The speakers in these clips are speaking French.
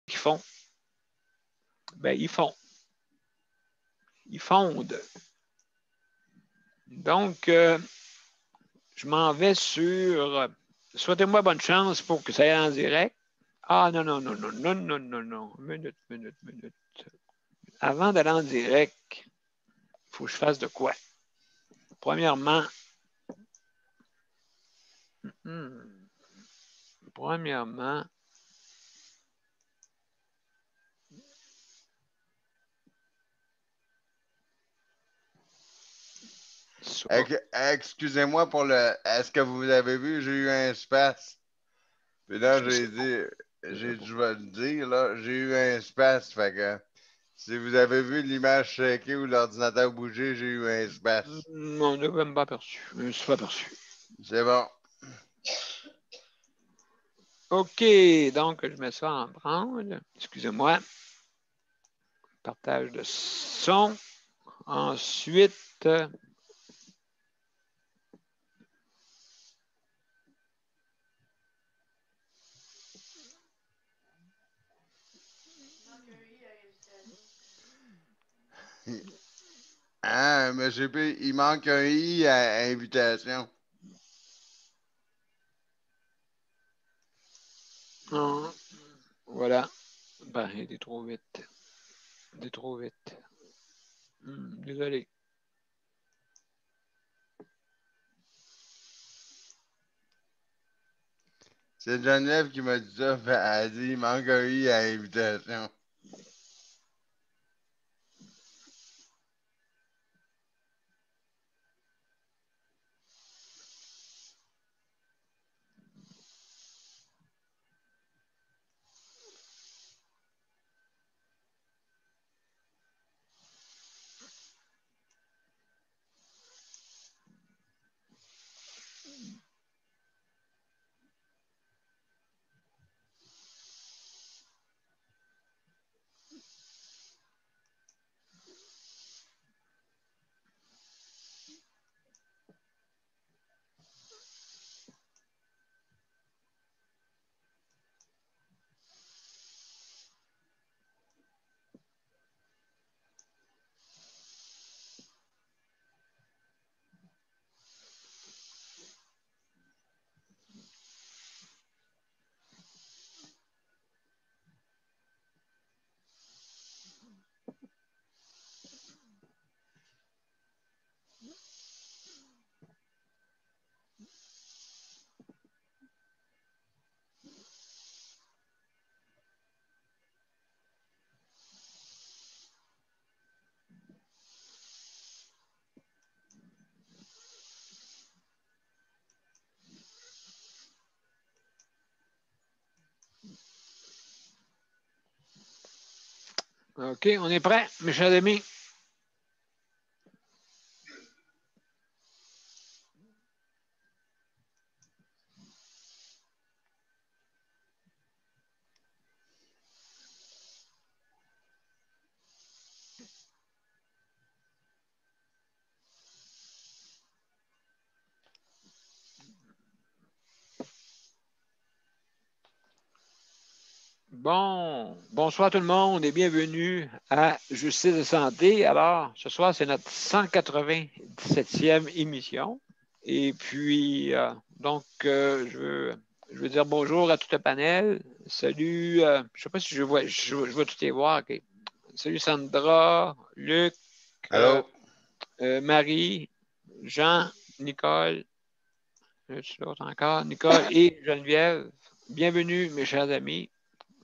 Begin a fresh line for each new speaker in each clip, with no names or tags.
qu'ils font? Ben, ils font. Ils fondent. Donc, je m'en vais sur souhaitez-moi bonne chance pour que ça aille en direct. Ah, non, non, non, non, non, non, non, non. Minute. Avant d'aller en direct, il faut que je fasse de quoi? Premièrement,
excusez-moi pour le. Est-ce que vous avez vu, j'ai eu un space. Puis là, je vais le dire, là, j'ai eu un space. Fait que si vous avez vu l'image shaker ou l'ordinateur bouger, j'ai eu un space.
Non, on n'a même pas aperçu. Je ne suis pas aperçu.
C'est bon.
OK, donc je mets ça en branle. Excusez-moi. Partage de son. Ensuite,
Ah, monsieur P, il manque un I à invitation.
voilà. Ben, il est trop vite. Désolé.
C'est Geneviève qui m'a dit ça. Elle a dit il manque un I à invitation.
OK, on est prêt, mes chers amis. Bon, bonsoir tout le monde et bienvenue à Justice et Santé. Alors, ce soir, c'est notre 197e émission. Et puis, je veux dire bonjour à tout le panel. Salut, je ne sais pas si je vois tous les voir. Okay. Salut Sandra, Luc, Marie, Jean, Nicole, l'autre encore, Nicole et Geneviève. Bienvenue, mes chers amis.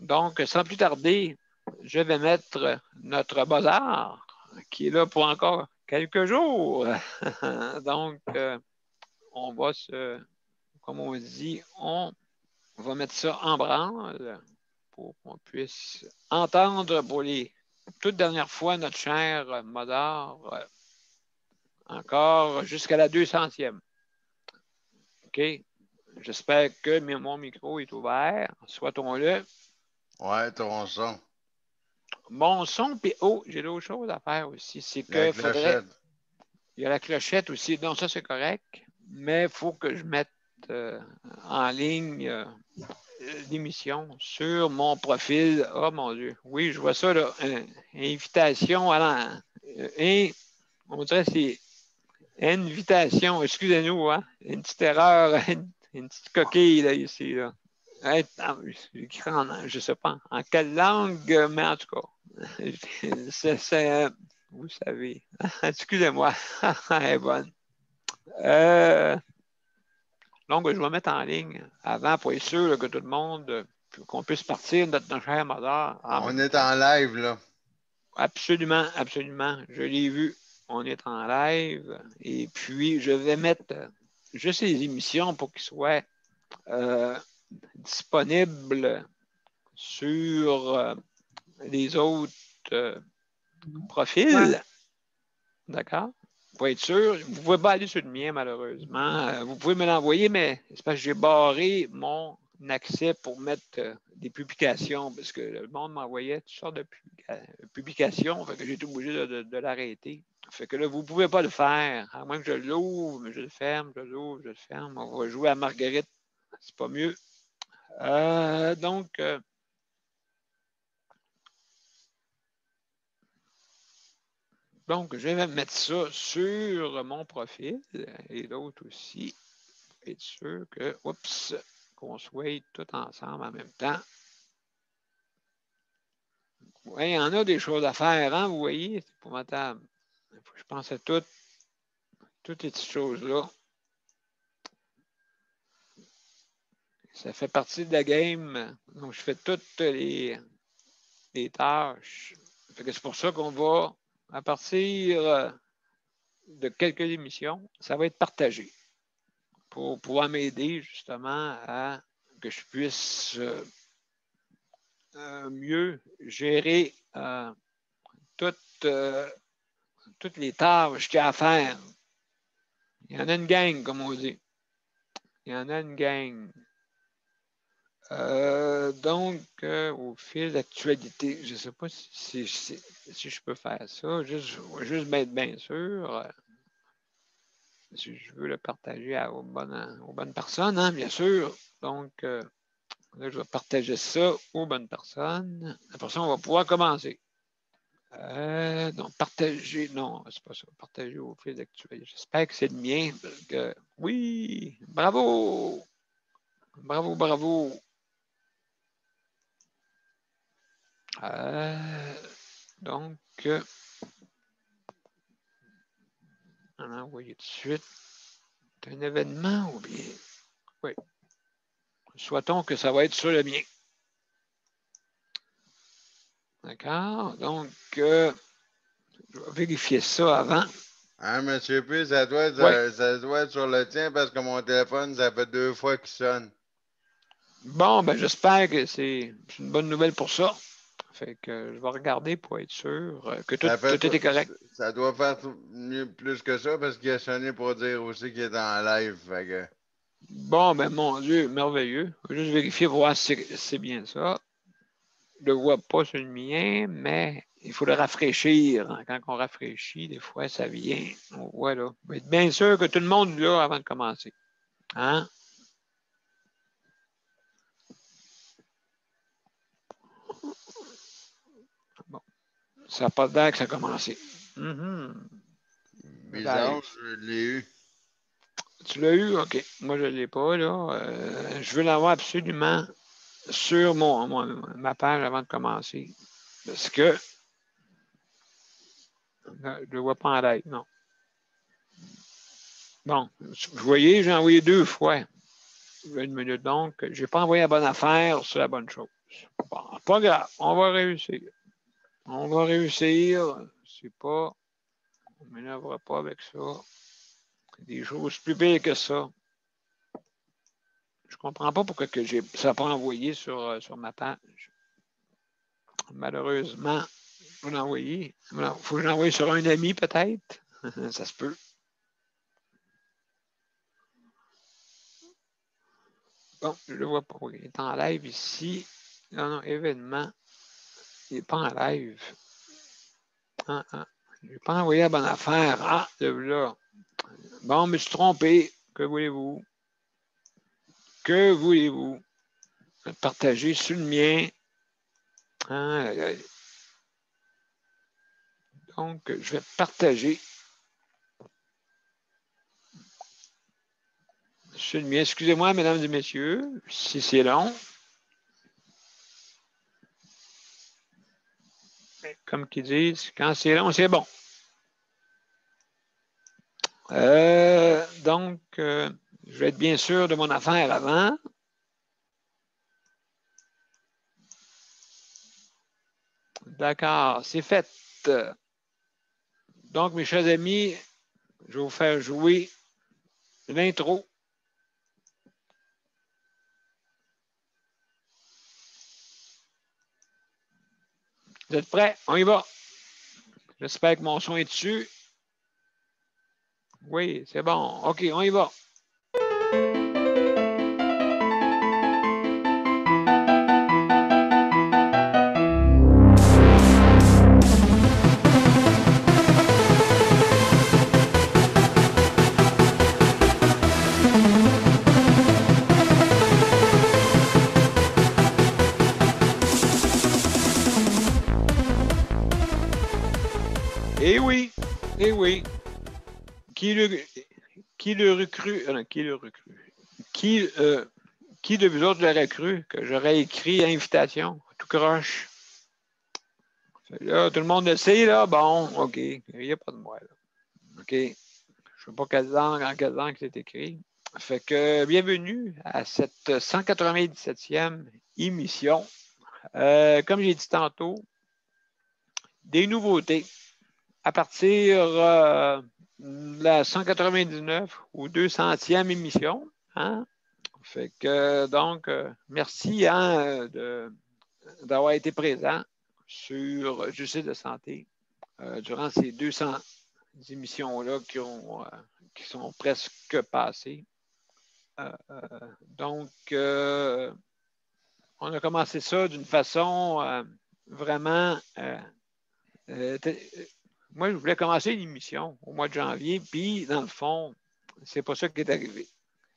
Donc, sans plus tarder, je vais mettre notre bazar qui est là pour encore quelques jours. Donc, on va comme on dit, on va mettre ça en branle pour qu'on puisse entendre pour les toutes dernières fois notre cher Mozart encore jusqu'à la 200e. OK? J'espère que mon micro est ouvert. Souhaitons-le.
Ouais, ton son.
Mon son, puis j'ai d'autres choses à faire aussi. C'est que faudrait. Il y a la clochette aussi. Non, ça c'est correct. Mais il faut que je mette en ligne d'émission sur mon profil. Oh mon Dieu. Oui, je vois ça, là. Invitation à on dirait que c'est invitation. Excusez-nous, hein. Une petite erreur, une petite coquille, là, ici, là. J'écris je ne sais pas en quelle langue, mais en tout cas, vous savez. Excusez-moi, elle est bonne. Donc, je vais mettre en ligne avant pour être sûr là, que tout le monde, qu'on puisse partir de notre cher Mother en
On
même
est
temps.
en live, là.
Absolument, absolument. Je l'ai vu. On est en live. Et puis, je vais mettre juste les émissions pour qu'ils soient disponibles sur les autres profils.
Ouais.
D'accord? Pour être sûr, vous ne pouvez pas aller sur le mien, malheureusement. Vous pouvez me l'envoyer, mais c'est parce que j'ai barré mon accès pour mettre des publications, parce que le monde m'envoyait toutes sortes de publications, fait que j'ai été obligé de l'arrêter. Fait que là, vous ne pouvez pas le faire, à moins que je l'ouvre, mais je le ferme, je l'ouvre, je le ferme. On va jouer à Marguerite, c'est pas mieux. Donc, je vais mettre ça sur mon profil et l'autre aussi. Pour être sûr que, qu'on soit tout ensemble en même temps. Oui, il y en a des choses à faire, hein, vous voyez, c'est épouvantable. Je pense à toutes ces petites choses-là. Ça fait partie de la game. Donc, je fais toutes les tâches. C'est pour ça qu'on va, à partir de quelques émissions, ça va être partagé pour pouvoir m'aider justement à que je puisse mieux gérer toutes les tâches qu'il y a à faire. Il y en a une gang, comme on dit. Il y en a une gang. Donc, au fil d'actualité, je ne sais pas si je peux faire ça. Je vais juste mettre bien sûr. Si je veux le partager aux bonnes personnes, hein, bien sûr. Donc, là, je vais partager ça aux bonnes personnes. Après ça, on va pouvoir commencer. Donc, partager, non, c'est pas ça. Partager au fil d'actualité. J'espère que c'est le mien. Parce que, oui, bravo! Bravo, bravo! Donc, on a envoyé tout de suite. C'est un événement ou bien? Oui. Souhaitons que ça va être sur le mien. D'accord? Donc, je vais vérifier ça avant.
Hein, monsieur P, ça doit être sur le tien parce que mon téléphone, ça fait 2 fois qu'il sonne.
Bon, ben j'espère que c'est une bonne nouvelle pour ça. Fait que je vais regarder pour être sûr que tout était correct.
Ça doit faire mieux plus que ça parce qu'il a sonné pour dire aussi qu'il est en live. Fait que...
Bon, ben mon Dieu, merveilleux. Je vais juste vérifier pour voir si c'est bien ça. Je ne le vois pas sur le mien, mais il faut le rafraîchir. Quand on rafraîchit, des fois, ça vient. On voit là. Il faut être bien sûr que tout le monde est là avant de commencer. Hein? Bon. Ça n'a pas d'air que ça a commencé.
Bizarre, je l'ai eu.
Tu l'as eu? OK. Moi, je ne l'ai pas, là. Je veux l'avoir absolument sur ma page avant de commencer. Parce que je ne le vois pas en live, non. Bon, vous voyez, j'ai envoyé 2 fois. Une minute donc. Je n'ai pas envoyé la bonne affaire sur la bonne chose. Bon, pas grave, on va réussir. On va réussir. C'est pas. On ne m'énervera pas avec ça. Des choses plus pires que ça. Je ne comprends pas pourquoi ça n'a pas envoyé sur ma page. Malheureusement, je vais l'envoyer. Il faut que je l'envoie sur un ami, peut-être. Ça se peut. Bon, je ne le vois pas. Il est en live ici. Non, événement. Il n'est pas en live. Je n'ai pas envoyé la bonne affaire. Ah, là. Bon, je me suis trompé. Que voulez-vous? Que voulez-vous? partager sur le mien. Hein? Donc, je vais partager sur le mien. Excusez-moi, mesdames et messieurs, si c'est long. Comme qu'ils disent, quand c'est long, c'est bon. Donc, je vais être bien sûr de mon affaire avant. D'accord, c'est fait. Donc, mes chers amis, je vais vous faire jouer l'intro. Vous êtes prêts? On y va. J'espère que mon son est dessus. Oui, c'est bon. OK, on y va. Eh oui, eh oui. Qui le recrut? Qui le recrut? Qui de vous autres l'aurait cru que j'aurais écrit invitation, tout croche? Là, tout le monde le sait, là. Bon, OK. Il n'y a pas de moi, là. OK. Je ne sais pas en quelle langue c'est écrit. Fait que bienvenue à cette 197e émission. Comme j'ai dit tantôt, des nouveautés. À partir de la 199 ou 200e émission. Hein? Fait que donc, merci hein, d'avoir été présent sur Justice de santé durant ces 200 émissions-là qui sont presque passées. Donc, on a commencé ça d'une façon vraiment. Moi, je voulais commencer l'émission au mois de janvier, puis dans le fond, c'est pas ça qui est arrivé.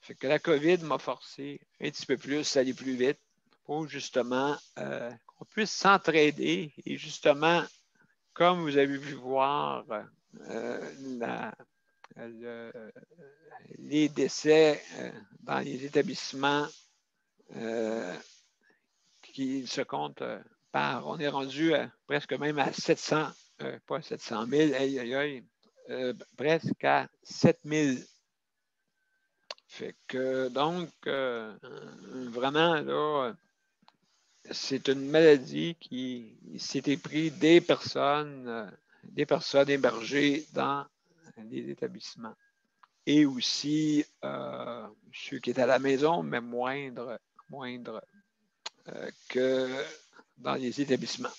Fait que la COVID m'a forcé un petit peu plus à aller plus vite pour justement qu'on puisse s'entraider et justement, comme vous avez pu voir, les décès dans les établissements qui se comptent on est rendu presque même à 700, pas 700 000, presque à 7 000. Fait que donc, vraiment, là, c'est une maladie qui s'était pris des personnes hébergées dans les établissements. Et aussi ceux qui étaient à la maison, mais moindre que dans les établissements.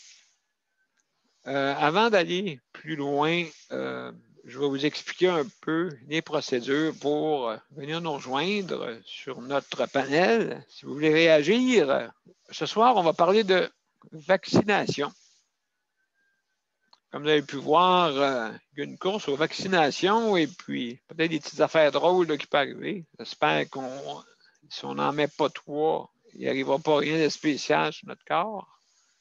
Avant d'aller plus loin, je vais vous expliquer un peu les procédures pour venir nous rejoindre sur notre panel. Si vous voulez réagir, ce soir, on va parler de vaccination. Comme vous avez pu voir, il y a une course aux vaccinations et puis peut-être des petites affaires drôles là, qui peuvent arriver. J'espère si on n'en met pas trois, il n'arrivera pas rien de spécial sur notre corps.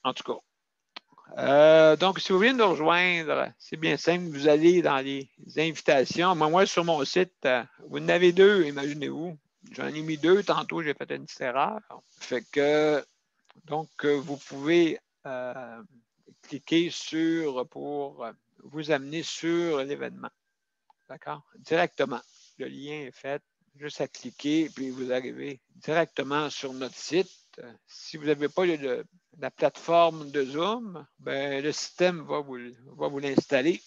En tout cas. Donc, si vous voulez nous rejoindre, c'est bien simple. Vous allez dans les invitations. Moi, sur mon site, vous en avez deux, imaginez-vous. J'en ai mis deux. Tantôt, j'ai fait une petite erreur. Fait que, donc, vous pouvez cliquer pour vous amener sur l'événement. D'accord? Directement. Le lien est fait. Juste à cliquer, puis vous arrivez directement sur notre site. Si vous n'avez pas la plateforme de Zoom, ben, le système va vous l'installer.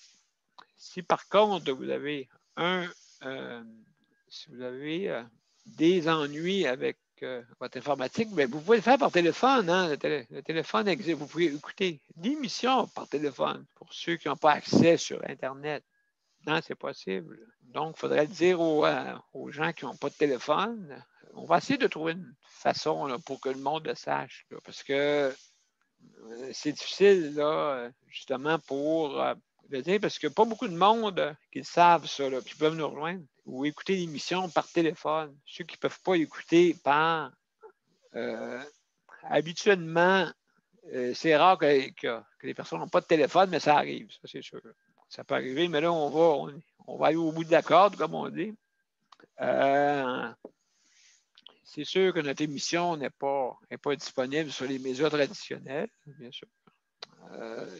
Si par contre, vous avez des ennuis avec votre informatique, ben, vous pouvez le faire par téléphone. Hein? Le téléphone existe. Vous pouvez écouter l'émission par téléphone pour ceux qui n'ont pas accès sur Internet. Non, c'est possible. Donc, il faudrait le dire aux gens qui n'ont pas de téléphone. On va essayer de trouver une façon là, pour que le monde le sache. Là, parce que c'est difficile, là, justement, pour le dire, parce qu'il n'y a pas beaucoup de monde qui savent ça, là, qui peuvent nous rejoindre ou écouter l'émission par téléphone. Ceux qui ne peuvent pas écouter par habituellement, c'est rare que les personnes n'ont pas de téléphone, mais ça arrive, ça c'est sûr. Ça peut arriver, mais là, on va aller au bout de la corde, comme on dit. C'est sûr que notre émission n'est pas disponible sur les médias traditionnels, bien sûr.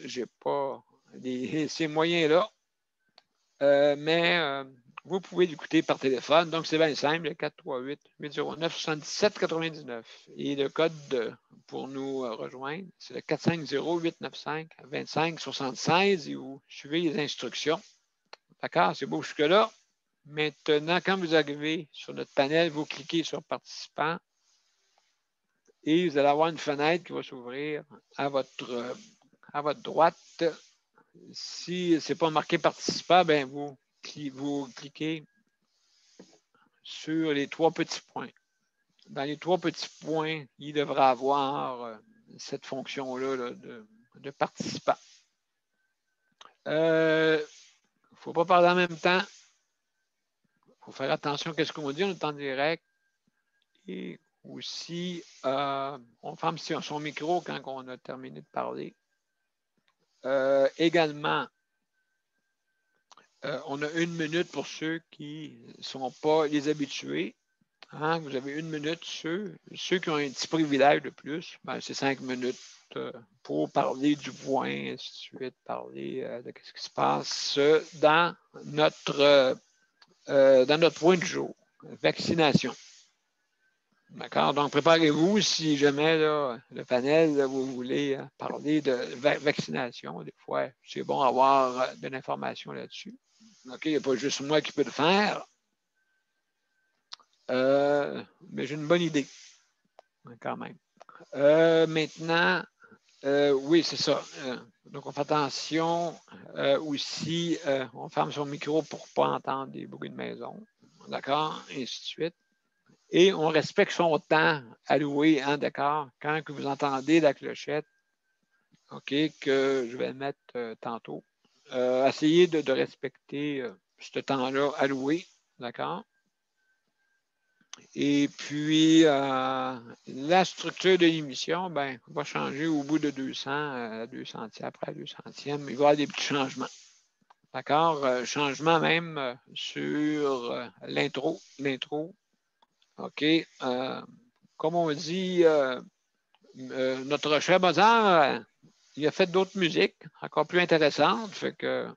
Je n'ai pas ces moyens-là. Mais vous pouvez l'écouter par téléphone. Donc, c'est bien simple, le 438-809-7799. Et le code pour nous rejoindre, c'est le 450-895-2576 et vous suivez les instructions. D'accord? C'est beau jusque-là. Maintenant, quand vous arrivez sur notre panel, vous cliquez sur Participants et vous allez avoir une fenêtre qui va s'ouvrir à votre droite. Si ce n'est pas marqué Participant, ben vous cliquez sur les 3 petits points. Dans les 3 petits points, il devra avoir cette fonction-là là, de participant. Il ne faut pas parler en même temps. Il faut faire attention à ce qu'on dit, on est en direct. Et aussi, on ferme son micro quand on a terminé de parler. Également, on a 1 minute pour ceux qui ne sont pas les habitués. Hein, vous avez 1 minute. Ceux qui ont un petit privilège de plus, ben, c'est 5 minutes pour parler du point, ainsi de suite, parler de ce qui se passe dans notre point du jour, vaccination. D'accord? Donc, préparez-vous si jamais là, le panel, là, vous voulez parler de vaccination. Des fois, c'est bon d'avoir de l'information là-dessus. OK, il n'y a pas juste moi qui peux le faire. Mais j'ai une bonne idée, quand même. Maintenant, oui, c'est ça. Donc, on fait attention aussi. On ferme son micro pour ne pas entendre des bruits de maison. D'accord? Et ainsi de suite. Et on respecte son temps alloué, hein, d'accord? Quand que vous entendez la clochette, OK, que je vais mettre tantôt, essayez de respecter ce temps-là alloué, d'accord? Et puis, la structure de l'émission, ben, va changer au bout de 200, à 200e, après la 200e. Il va y avoir des petits changements. D'accord? Changement même sur l'intro. OK? Comme on dit, notre cher Mozart, il a fait d'autres musiques encore plus intéressantes. Fait que,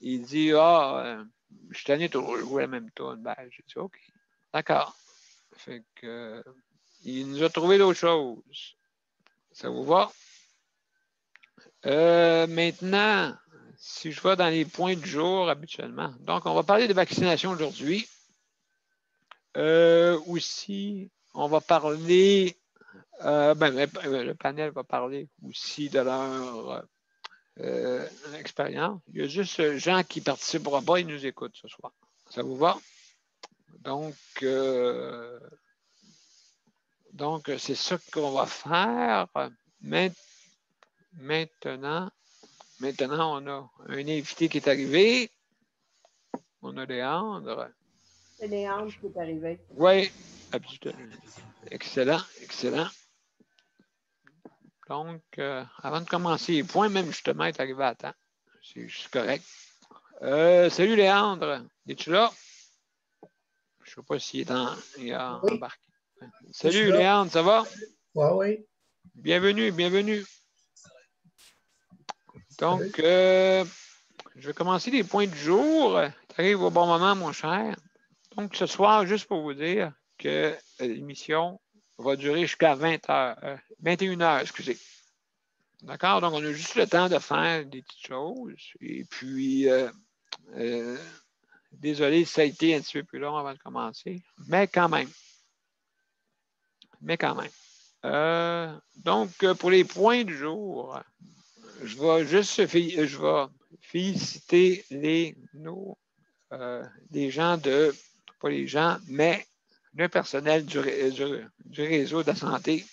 il dit, je suis tanné de jouer la même tune. Ben, j'ai dit, OK. D'accord. Fait que, il nous a trouvé d'autres choses. Ça vous va? Maintenant, si je vais dans les points du jour habituellement. Donc, on va parler de vaccination aujourd'hui. Aussi, on va parler, le panel va parler aussi de leur expérience. Il y a juste Jean qui ne participera pas, il nous écoute ce soir. Ça vous va? Donc, c'est ça qu'on va faire. Maintenant, on a un invité qui est arrivé. On a Léandre.
C'est Léandre qui est arrivé.
Oui, absolument. Excellent. Donc, avant de commencer les points, même justement, est arrivé à temps. C'est correct. Salut Léandre. Es-tu là? Je ne sais pas s'il est embarqué. Salut Léandre, ça va?
Oui.
Bienvenue. Donc, je vais commencer les points du jour. Tu arrives au bon moment, mon cher. Donc, ce soir, juste pour vous dire que l'émission va durer jusqu'à 21 heures, excusez. D'accord? Donc, on a juste le temps de faire des petites choses. Et puis, désolé si ça a été un petit peu plus long avant de commencer, mais quand même. Donc, pour les points du jour, je vais féliciter les gens pas les gens, mais le personnel du réseau de la santé.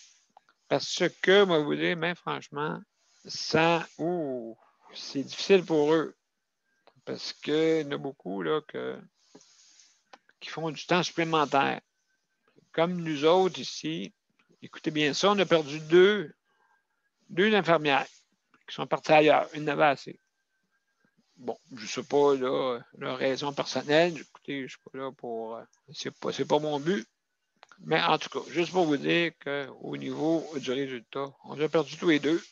Parce que, moi, vous dire, mais franchement, c'est difficile pour eux. Parce qu'il y en a beaucoup là, qui font du temps supplémentaire. Comme nous autres ici, Écoutez bien ça, on a perdu deux infirmières qui sont parties ailleurs. Une n'avait assez. Bon, je ne sais pas là, leur raison personnelle. Écoutez, je ne suis pas là pour. C'est pas mon but. Mais en tout cas, juste pour vous dire qu'au niveau du résultat, on a perdu tous les deux.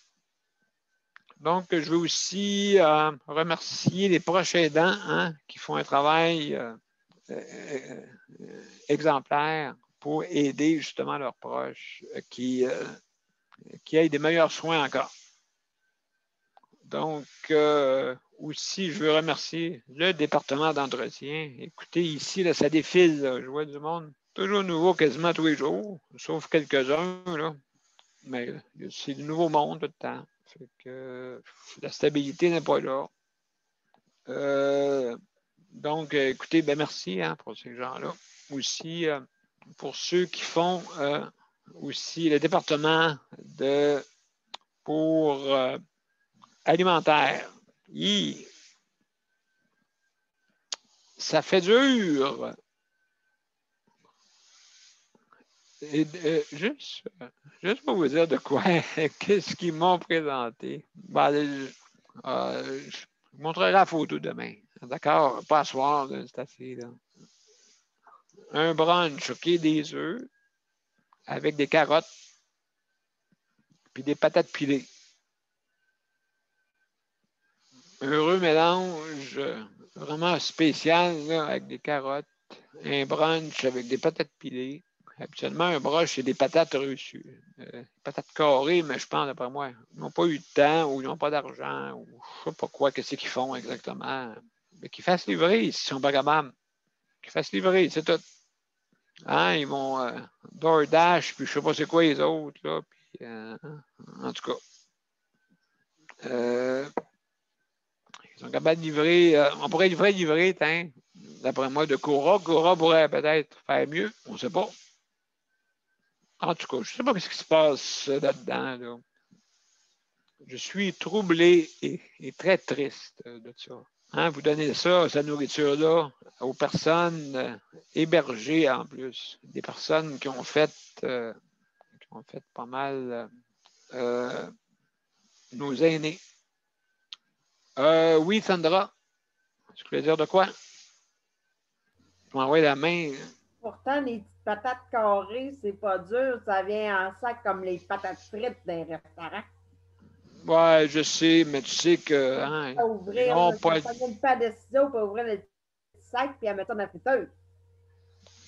Donc, je veux aussi remercier les proches aidants qui font un travail exemplaire pour aider justement leurs proches qui aient des meilleurs soins encore. Donc, aussi, je veux remercier le département d'entretien. Écoutez, ici, là, ça défile. Là. Je vois du monde toujours nouveau quasiment tous les jours, sauf quelques-uns. Là. Mais c'est du nouveau monde tout le temps. Fait que la stabilité n'est pas là. Donc, écoutez, ben merci pour ces gens-là. Aussi, pour ceux qui font aussi le département pour alimentaire. Ça fait dur. Et, juste pour vous dire de quoi, qu'est-ce qu'ils m'ont présenté. Ben, je vous montrerai la photo demain. D'accord? Pas à soir, là, c'est assez. Là. Un brunch, OK, des œufs avec des carottes puis des patates pilées. Un heureux mélange vraiment spécial là, avec des carottes. Un brunch avec des patates pilées. Habituellement, un brunch, c'est des patates reçues. Patates carrées, mais je pense, d'après moi, ils n'ont pas eu de temps ou ils n'ont pas d'argent ou je ne sais pas quoi, qu'est-ce qu'ils font exactement. Mais qu'ils fassent livrer s'ils ne sont pas capables. Qu'ils fassent livrer, c'est tout. Hein, ils vont DoorDash, puis je ne sais pas c'est quoi les autres, là. Puis, en tout cas. Ils sont capables de livrer. On pourrait livrer, d'après moi, de Cora. Cora pourrait peut-être faire mieux. On ne sait pas. En tout cas, je ne sais pas ce qui se passe là-dedans. Là. Je suis troublé et très triste de ça. Hein, vous donnez ça, cette nourriture-là, aux personnes hébergées en plus. Des personnes qui ont fait pas mal nos aînés. Oui, Sandra. Tu voulais dire de quoi? Je m'envoie la main.
Pourtant, les petites patates carrées, c'est pas dur. Ça vient en sac comme les patates frites d'un restaurant.
Ouais, je sais, mais tu sais que. Hein,
À
ils
ouvrir,
n'ont
là,
pas.
ça prend une paire de ciseaux pour ouvrir le petit sac et à mettre ça dans la friteuse.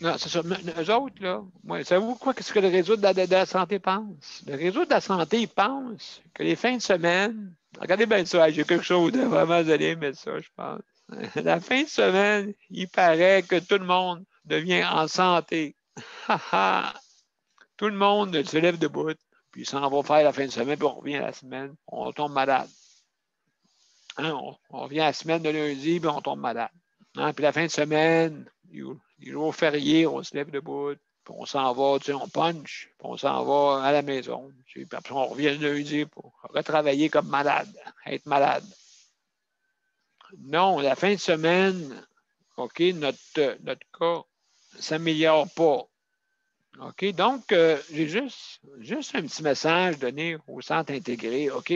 Non, c'est ça. Mais eux autres, là, moi, savez-vous quoi, qu'est-ce que le réseau de la santé pense? Le réseau de la santé pense que les fins de semaine. Regardez bien ça, j'ai quelque chose de vraiment donné, mais ça, je pense. La fin de semaine, il paraît que tout le monde devient en santé. Tout le monde se lève debout, puis s'en va faire la fin de semaine, puis on revient la semaine, on tombe malade. Hein, on revient la semaine de lundi, puis on tombe malade. Hein, puis la fin de semaine, les jours fériés, on se lève debout, puis on s'en va, tu sais, on punch, puis on s'en va à la maison. Tu sais, puis après, on revient le lundi pour retravailler comme malade, être malade. Non, la fin de semaine, OK, notre cas ne s'améliore pas. OK, donc, j'ai juste un petit message donné au centre intégré. OK,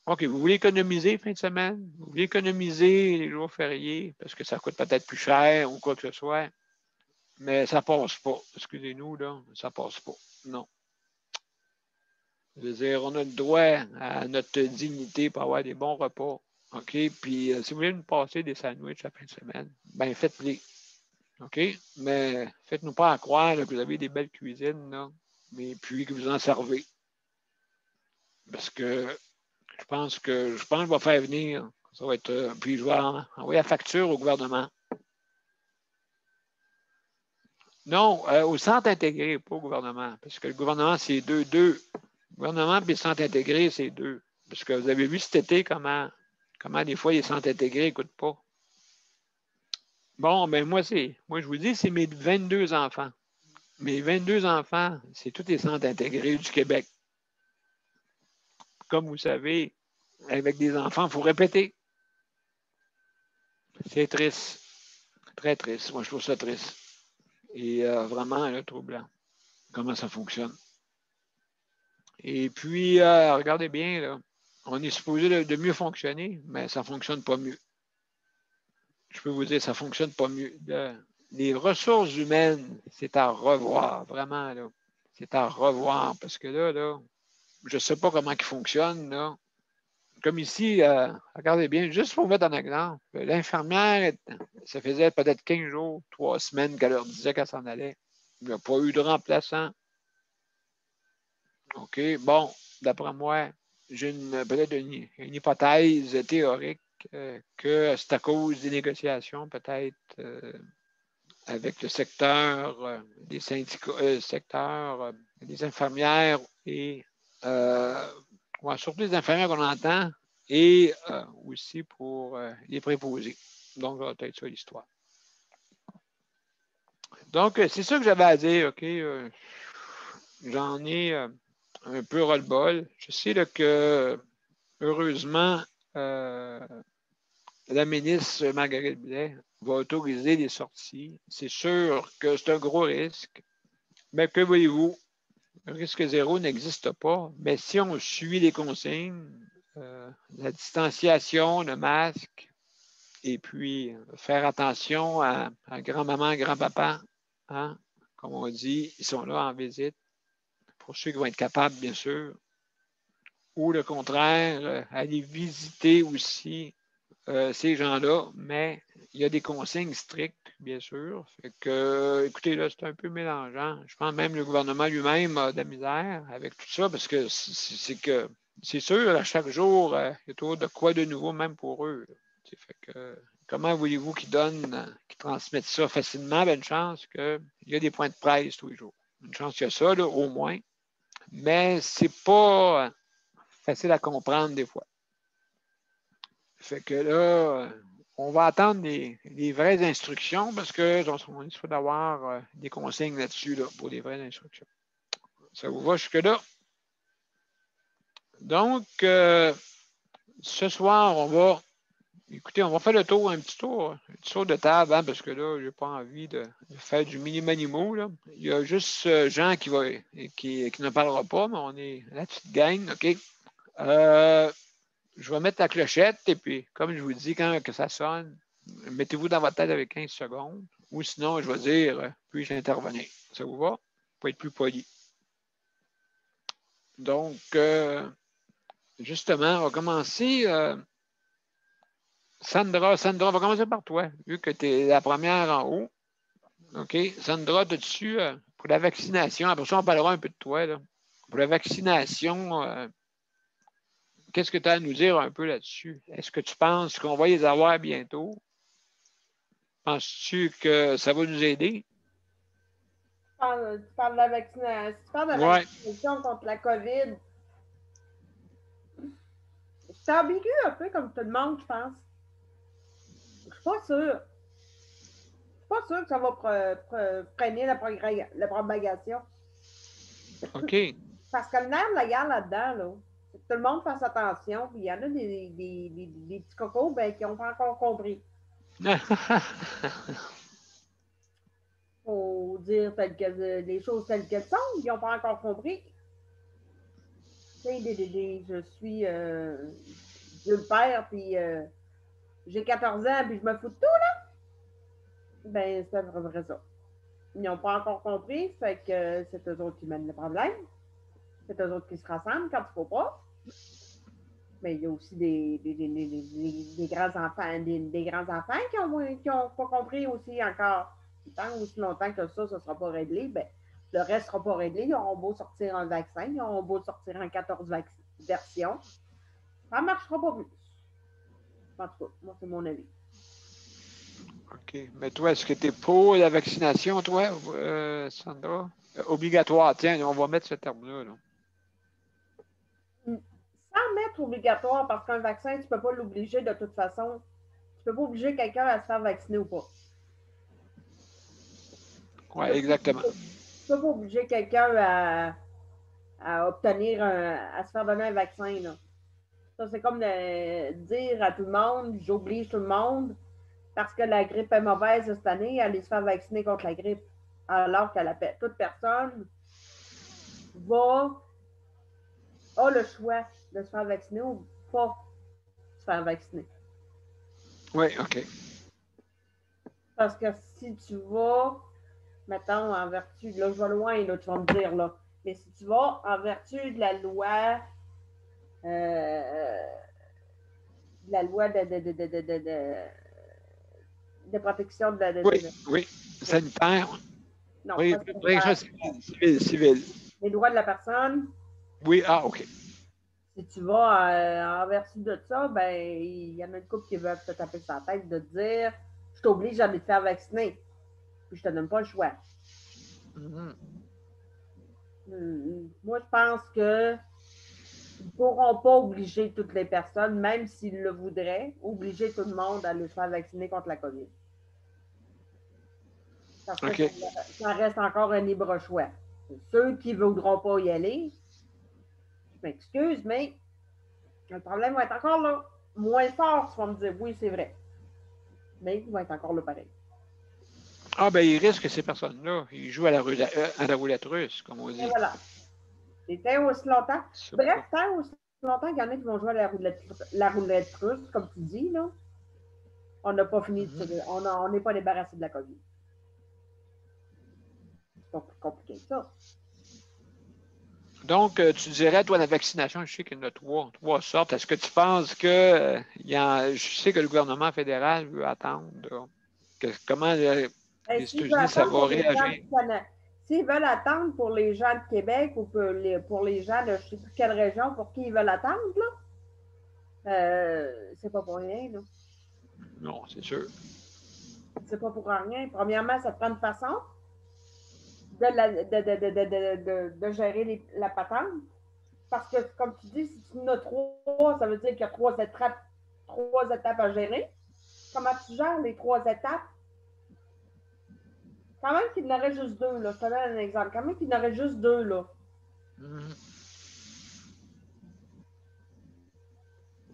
OK, vous voulez économiser fin de semaine? Vous voulez économiser les jours fériés parce que ça coûte peut-être plus cher ou quoi que ce soit, mais ça passe pas. Excusez-nous, là, ça passe pas. Non. Je veux dire, on a le droit à notre dignité pour avoir des bons repas. OK? Puis, si vous voulez nous passer des sandwichs la fin de semaine, ben faites-les. OK? Mais faites-nous pas croire là, que vous avez des belles cuisines, là, mais puis que vous en servez. Parce que je pense que je vais faire venir. Ça va être. Puis je vais envoyer la facture au gouvernement. Non, au centre intégré, pas au gouvernement. Parce que le gouvernement, c'est deux. Le gouvernement et le centre intégré, c'est deux. Parce que vous avez vu cet été comment des fois les centres intégrés ne coûtent pas. Bon, ben moi, je vous dis, c'est mes 22 enfants. Mes 22 enfants, c'est tous les centres intégrés du Québec. Comme vous savez, avec des enfants, il faut répéter. C'est triste. Très triste. Moi, je trouve ça triste. Et vraiment, là, troublant. Comment ça fonctionne. Et puis, regardez bien, là, on est supposé de mieux fonctionner, mais ça ne fonctionne pas mieux. Je peux vous dire, ça ne fonctionne pas mieux. Les ressources humaines, c'est à revoir, vraiment, là. C'est à revoir, parce que là, je ne sais pas comment ils fonctionnent, là. Comme ici, regardez bien, juste pour vous mettre un exemple, l'infirmière, ça faisait peut-être 15 jours, 3 semaines qu'elle leur disait qu'elle s'en allait. Il n'y a pas eu de remplaçant. OK, bon, d'après moi, j'ai peut-être une hypothèse théorique que c'est à cause des négociations, peut-être, avec le secteur des syndicats, secteur des infirmières et ouais, surtout les infirmières qu'on entend et aussi pour les préposés. Donc, ça va être ça l'histoire. Donc, c'est ça que j'avais à dire, OK? J'en ai un peu ras-le-bol. Je sais là, que, heureusement, la ministre Marguerite Blais va autoriser les sorties. C'est sûr que c'est un gros risque. Mais que voyez-vous? Le risque zéro n'existe pas. Mais si on suit les consignes, la distanciation, le masque, et puis faire attention à grand-maman, grand-papa, hein? Comme on dit, ils sont là en visite. Pour ceux qui vont être capables, bien sûr. Ou le contraire, aller visiter aussi ces gens-là, mais il y a des consignes strictes, bien sûr. Fait que, écoutez, là, c'est un peu mélangeant. Je pense même que le gouvernement lui-même a de la misère avec tout ça, parce que c'est sûr, à chaque jour, il y a toujours de quoi de nouveau, même pour eux. Fait que, comment voulez-vous qu'ils transmettent ça facilement? Ben, une chance qu'il y a des points de presse tous les jours. Une chance qu'il y a ça, là, au moins. Mais c'est pas facile à comprendre des fois. Fait que là, on va attendre les vraies instructions parce que on est supposé d'avoir des consignes là-dessus là, pour les vraies instructions. Ça vous va jusque-là? Donc, ce soir, écoutez, on va faire le tour, un petit tour de table, hein, parce que là, je n'ai pas envie de faire du mini-manimo. Là. Il y a juste Jean qui ne parlera pas, mais on est la petite gang, OK? Je vais mettre la clochette et puis, comme je vous dis, quand que ça sonne, mettez-vous dans votre tête avec 15 secondes. Ou sinon, je vais dire, puis-je intervenir. Ça vous va? Pour être plus poli. Donc, justement, on va commencer. Sandra, on va commencer par toi, vu que tu es la première en haut. OK? Sandra, tu dessus pour la vaccination. Après ça, on parlera un peu de toi. Là. Pour la vaccination, qu'est-ce que tu as à nous dire un peu là-dessus? Est-ce que tu penses qu'on va les avoir bientôt? Penses-tu que ça va nous aider?
Tu parles de la vaccination. Tu parles de la
Ouais.
vaccination contre la COVID. C'est ambigu un peu comme tout le monde, je pense. Je suis pas sûre. Je suis pas sûre que ça va freiner la propagation.
OK.
Parce que le nerf de la guerre là-dedans, là, c'est que tout le monde fasse attention. Puis il y en a des petits cocos ben, qui n'ont pas encore compris. Faut dire les choses telles qu'elles sont, ils n'ont pas encore compris. Tu sais, je suis Dieu le Père, puis j'ai 14 ans, puis je me fous de tout, là. Ben, c'est vrai ça. Ils n'ont pas encore compris, fait que c'est eux autres qui mènent le problème. C'est eux autres qui se rassemblent quand il ne faut pas. Mais il y a aussi des grands-enfants qui ont pas compris aussi encore. Tant aussi longtemps que ça ne sera pas réglé, ben, le reste ne sera pas réglé. Ils auront beau sortir un vaccin, ils auront beau sortir en 14 versions. Ça ne marchera pas plus. En tout cas, moi, c'est mon avis.
OK. Mais toi, est-ce que tu es pour la vaccination, toi, Sandra? Obligatoire. Tiens, on va mettre ce terme-là. Là.
Sans mettre obligatoire, parce qu'un vaccin, tu ne peux pas l'obliger de toute façon. Tu ne peux pas obliger quelqu'un à se faire vacciner ou pas.
Oui, exactement.
Tu ne peux pas obliger quelqu'un à obtenir à se faire donner un vaccin. Là. Ça, c'est comme de dire à tout le monde, j'oblige tout le monde, parce que la grippe est mauvaise cette année, à aller se faire vacciner contre la grippe. Alors que toute personne va a le choix de se faire vacciner ou pas se faire vacciner.
Oui, OK.
Parce que si tu vas, mettons, en vertu, là, je vais loin, là, tu vas me dire, là, mais si tu vas en vertu de euh, la loi de protection
Oui, oui. Sanitaire.
non,
Oui,
pas
protection
sanitaire,
civile.
les droits de la personne.
Oui, ah, OK.
Si tu vas en vertu de ça, ben, il y en a une couple qui veulent te taper sur la tête de te dire je t'oblige à me faire vacciner, puis je te donne pas le choix.
Mhm.
Moi, je pense que ils ne pourront pas obliger toutes les personnes, même s'ils le voudraient, obliger tout le monde à aller se faire vacciner contre la COVID. Parce que
OK.
ça reste encore un libre choix. Ceux qui ne voudront pas y aller, je m'excuse, mais le problème va être encore là. Moins fort, tu vas me dire oui, c'est vrai. Mais il va être encore là pareil.
Ah, ben, ils risquent ces personnes-là. Ils jouent à la roulette russe, comme on dit.
Et voilà. Et tant aussi longtemps.
Ça.
Bref, tant aussi longtemps qu'il y en a qui vont jouer à la roulette russe, comme tu dis, là, on n'a pas fini on n'est pas débarrassé de la COVID. C'est pas plus compliqué que ça.
Donc, tu dirais, toi, la vaccination, je sais qu'il y en a trois sortes. Est-ce que tu penses que je sais que le gouvernement fédéral veut attendre comment les
S'ils veulent
États-Unis, ça
attendre
va
pour les gens
réagir?
du Canada, s'ils veulent attendre pour les gens de Québec ou pour les gens de je ne sais plus quelle région pour qui ils veulent attendre, là, c'est pas pour rien. Là.
Non, c'est sûr.
C'est pas pour rien. Premièrement, ça te prend une façon de gérer la patente. Parce que, comme tu dis, si tu en as trois, ça veut dire qu'il y a trois étapes à gérer. Comment tu gères les trois étapes? Quand même qu'il y en aurait juste deux, là. Je te donne un exemple. Quand même qu'il y en aurait juste deux, là.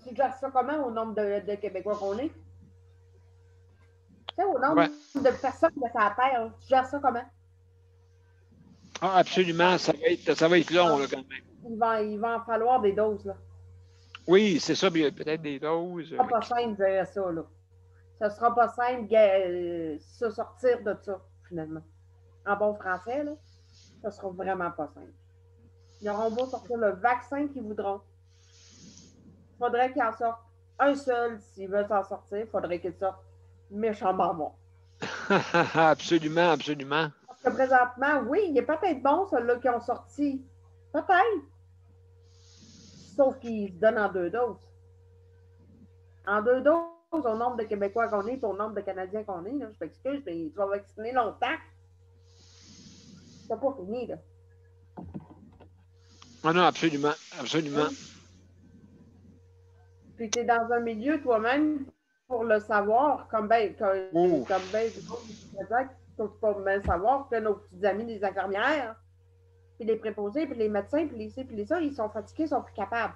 Tu gères ça comment au nombre de Québécois qu'on est? Tu sais, au nombre
Ouais.
de personnes de la Terre, tu gères ça comment?
Ah, absolument. Ça va être long, là, quand même.
Il va en falloir des doses, là.
Oui, c'est ça. Peut-être des doses.
Ce sera pas simple de gérer ça, là. Ça sera pas simple de se sortir de ça, finalement. En bon français, là, ça sera vraiment pas simple. Ils auront beau sortir le vaccin qu'ils voudront. Il faudrait qu'ils en sortent un seul s'ils veulent s'en sortir. Il faudrait qu'ils sortent méchamment bon.
Absolument, absolument.
Parce que présentement, oui, il est peut-être bon, celui-là qui ont sorti. Peut-être. Sauf qu'il se donne en deux doses. En deux doses, au nombre de Québécois qu'on est et au nombre de Canadiens qu'on est, là, je m'excuse, mais tu vas vacciner longtemps. C'est pas fini, là.
Ah non, absolument, absolument.
Puis tu es dans un milieu toi-même pour le savoir, comme ben pour bien savoir que nos petits amis, les infirmières, puis les préposés, puis les médecins, puis les ci, puis les ça, ils sont fatigués, ils sont plus capables.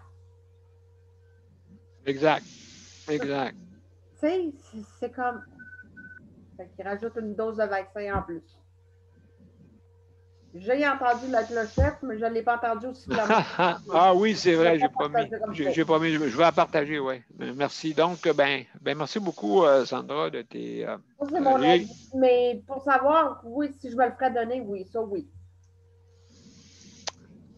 Exact. Exact.
Tu sais, c'est comme. Fait qu'ils rajoutent une dose de vaccin en plus. J'ai entendu la clochette, mais je ne l'ai pas entendu aussi clairement.
Ah oui, c'est vrai, j'ai promis.
J'ai
J'ai promis, je vais la partager, oui. Merci. Donc, merci beaucoup, Sandra, de tes.
C'est mon avis, mais pour savoir, oui, si je me le ferais donner, oui, ça oui.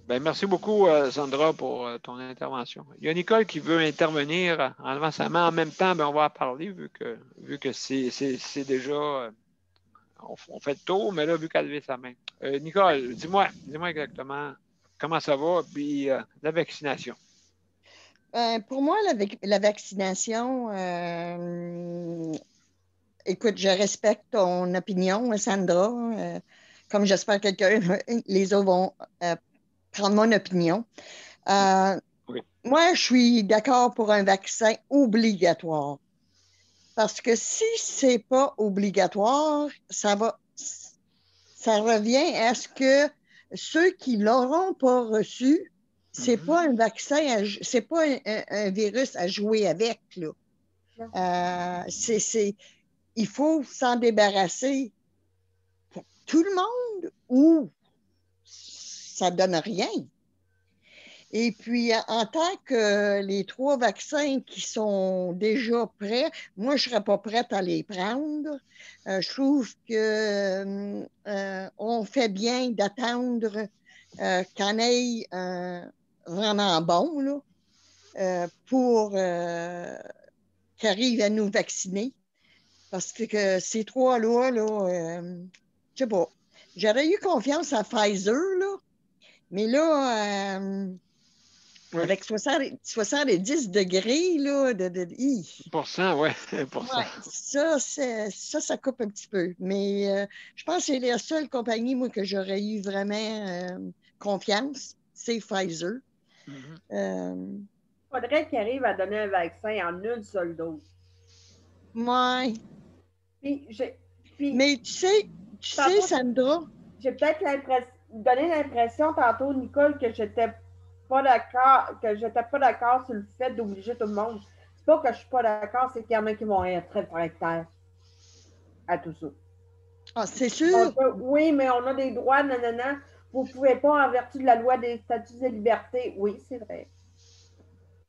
Merci beaucoup, Sandra, pour ton intervention. Il y a Nicole qui veut intervenir en levant sa main. En même temps, on va en parler vu que c'est déjà. On fait le tour, mais là, vu qu'elle a levé sa main. Nicole, dis-moi exactement comment ça va, puis la vaccination.
Pour moi, la vaccination, écoute, je respecte ton opinion, Sandra. Comme j'espère que les autres vont prendre mon opinion.
Oui.
Moi, je suis d'accord pour un vaccin obligatoire. Parce que si c'est pas obligatoire, ça revient à ce que ceux qui l'auront pas reçu, c'est pas un vaccin, c'est pas un virus à jouer avec, là. Il faut s'en débarrasser pour tout le monde ou ça donne rien. Et puis, en tant que les 3 vaccins qui sont déjà prêts, moi, je ne serais pas prête à les prendre. Je trouve que on fait bien d'attendre qu'on ait vraiment bon là, pour qu'ils arrivent à nous vacciner. Parce que ces 3-là, là, je sais pas. J'aurais eu confiance à Pfizer, là, mais là,
Oui.
avec 70 degrés là,
Pourcent, oui, pourcent.
Ouais, ça coupe un petit peu. Mais je pense que c'est la seule compagnie, moi, que j'aurais eu vraiment confiance, c'est Pfizer.
Mhm.
Il faudrait qu'ils arrivent à donner un vaccin en une seule dose.
Ouais.
Puis,
Mais tu sais, Sandra,
j'ai peut-être donné l'impression tantôt, Nicole, que j'étais pas d'accord sur le fait d'obliger tout le monde. C'est pas que je suis pas d'accord, c'est qu'il y en a qui vont être très réfractaires à tout ça.
ah, c'est sûr.
Oui, mais on a des droits, nanana. Vous ne pouvez pas, en vertu de la loi des statuts et libertés. Oui, c'est vrai.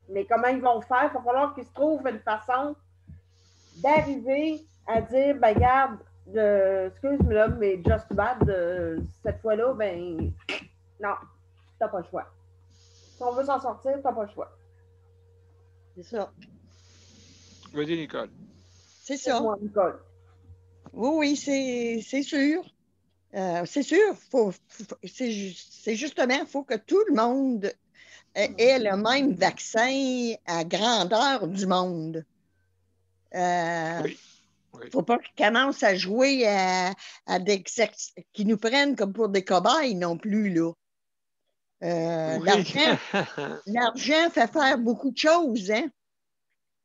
Mais comment ils vont faire? Il va falloir qu'ils se trouvent une façon d'arriver à dire, ben, regarde, excuse-moi, mais just bad, cette fois-là, ben, non, t'as pas le choix. Si on veut s'en sortir, t'as pas le choix.
C'est ça.
Vas-y, Nicole.
C'est ça.
Moi, Nicole.
Oui, c'est sûr. C'est sûr. C'est justement, il faut que tout le monde ait le même vaccin à grandeur du monde.
Oui.
Il ne faut pas qu'ils commencent à jouer à des qui nous prennent comme pour des cobayes non plus, là.
Oui.
L'argent fait faire beaucoup de choses, hein?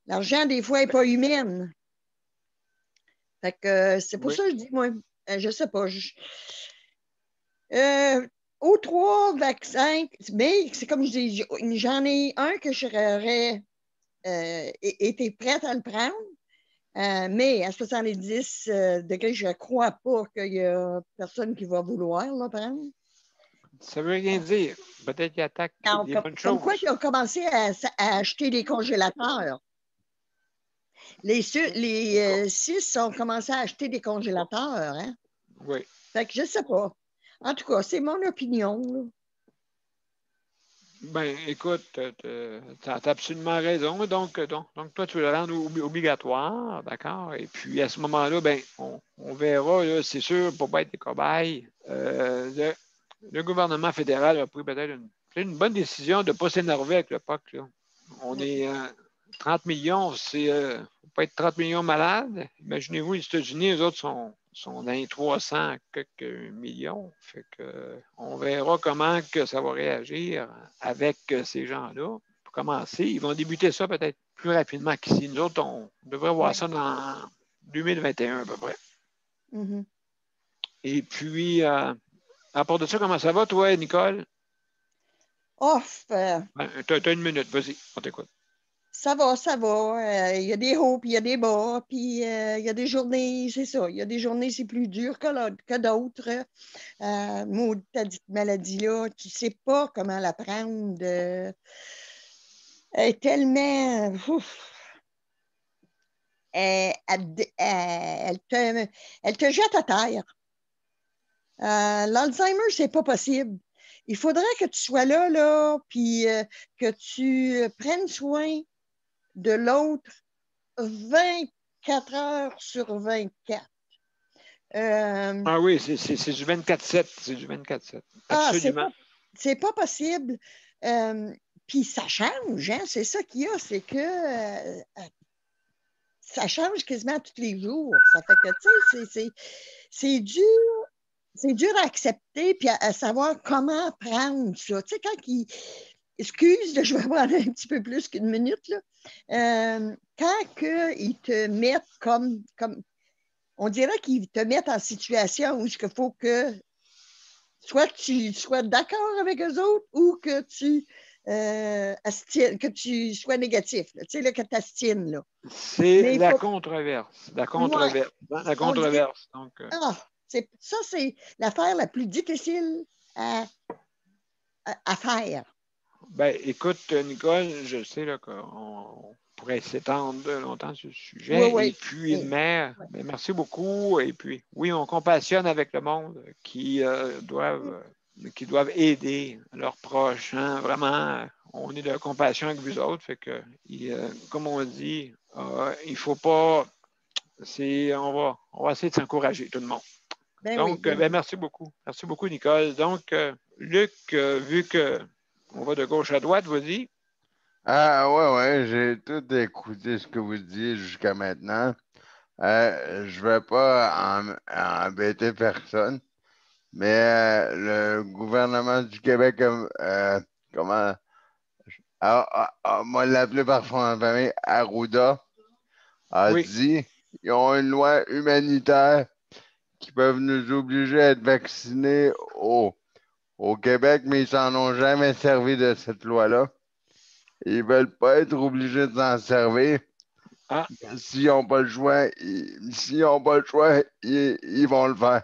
L'argent, des fois, n'est pas humain. Fait que c'est pour
Oui.
ça que je dis, moi, je sais pas. Aux 3 vaccins, mais c'est comme je dis, j'en ai un que j'aurais été prête à le prendre. Mais à 70 degrés, je ne crois pas qu'il y a personne qui va vouloir le prendre.
Ça veut rien dire. Peut-être qu'ils attaquent des bonnes
Comme
choses.
quoi ils ont commencé à acheter des congélateurs. Les 6 ont commencé à acheter des congélateurs. Hein?
Oui.
Fait que je ne sais pas. En tout cas, c'est mon opinion. Là.
Ben, écoute, tu as absolument raison. Donc, toi, tu veux le rendre obligatoire, d'accord? Et puis, à ce moment-là, ben, on verra, là, c'est sûr, pour ne pas être des cobayes. Le gouvernement fédéral a pris peut-être une bonne décision de ne pas s'énerver avec le POC. Là. On est 30 millions, c'est pas être 30 millions malades. Imaginez-vous, les États-Unis, les autres sont dans les 300 quelques millions. Fait que, on verra comment que ça va réagir avec ces gens-là. Pour commencer, ils vont débuter ça peut-être plus rapidement qu'ici. Nous autres, on devrait voir ça dans 2021 à peu près.
Mm-hmm.
Et puis, à part de ça, comment ça va, toi, Nicole?
Off.
T'as une minute, vas-y, on t'écoute.
Ça va, ça va. Il y a des hauts, puis il y a des bas, puis il y a des journées, c'est ça. Il y a des journées, c'est plus dur que d'autres. Ta dite maladie-là, tu ne sais pas comment la prendre. Elle est tellement. Elle te jette à terre. L'Alzheimer, c'est pas possible. Il faudrait que tu sois là, puis que tu prennes soin de l'autre 24 heures sur 24.
Ah oui, c'est du 24/7. C'est du 24/7. Absolument.
C'est pas possible. Puis ça change, hein? C'est ça qu'il y a, c'est que ça change quasiment tous les jours. Ça fait que, tu sais, c'est dur. C'est dur à accepter puis à savoir comment prendre ça. Tu sais, quand ils. Excuse, je vais prendre un petit peu plus qu'une minute. Là. Quand ils te mettent comme. On dirait qu'ils te mettent en situation où il faut que soit tu sois d'accord avec eux autres ou que tu sois négatif. Tu sais, là, que tu astines. Là.
C'est la controverse. La controverse.
Ouais,
la controverse. Donc,
ça, c'est l'affaire la plus difficile à faire.
Ben, écoute, Nicole, je sais là, qu'on pourrait s'étendre longtemps sur le sujet.
Oui, oui.
Et puis,
Oui.
mère, ben, merci beaucoup. Et puis, oui, on compassionne avec le monde qui doivent aider leurs proches. Hein. Vraiment, on est de compassion avec vous autres. Fait que, comme on dit, il faut pas. On va essayer de s'encourager, tout le monde.
Ben oui,
Donc, ben, merci beaucoup. Merci beaucoup, Nicole. Donc, Luc, vu que on va de gauche à droite, vas-y.
Ah, ouais, j'ai tout écouté ce que vous dites jusqu'à maintenant. Je vais pas embêter personne, mais le gouvernement du Québec, comment, moi l'appelé par son famille, Arruda, a
Oui.
dit ils ont une loi humanitaire qui peuvent nous obliger à être vaccinés au Québec, mais ils s'en ont jamais servi de cette loi-là. Ils veulent pas être obligés de s'en servir.
Ah,
S'ils n'ont pas le choix, ils vont le faire.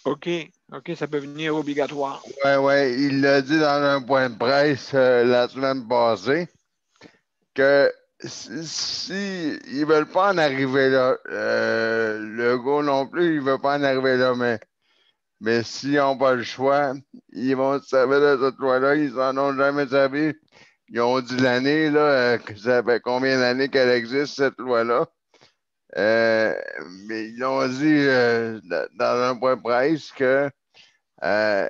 OK. OK, ça peut venir obligatoire.
Ouais, il l'a dit dans un point de presse la semaine passée que si ils veulent pas en arriver là, le go non plus, il veut pas en arriver là, mais s'ils n'ont pas le choix, ils vont se servir de cette loi-là, ils s'en ont jamais servi. Ils ont dit l'année, là, que ça fait combien d'années qu'elle existe, cette loi-là. Euh, mais ils ont dit dans un point de presse que euh,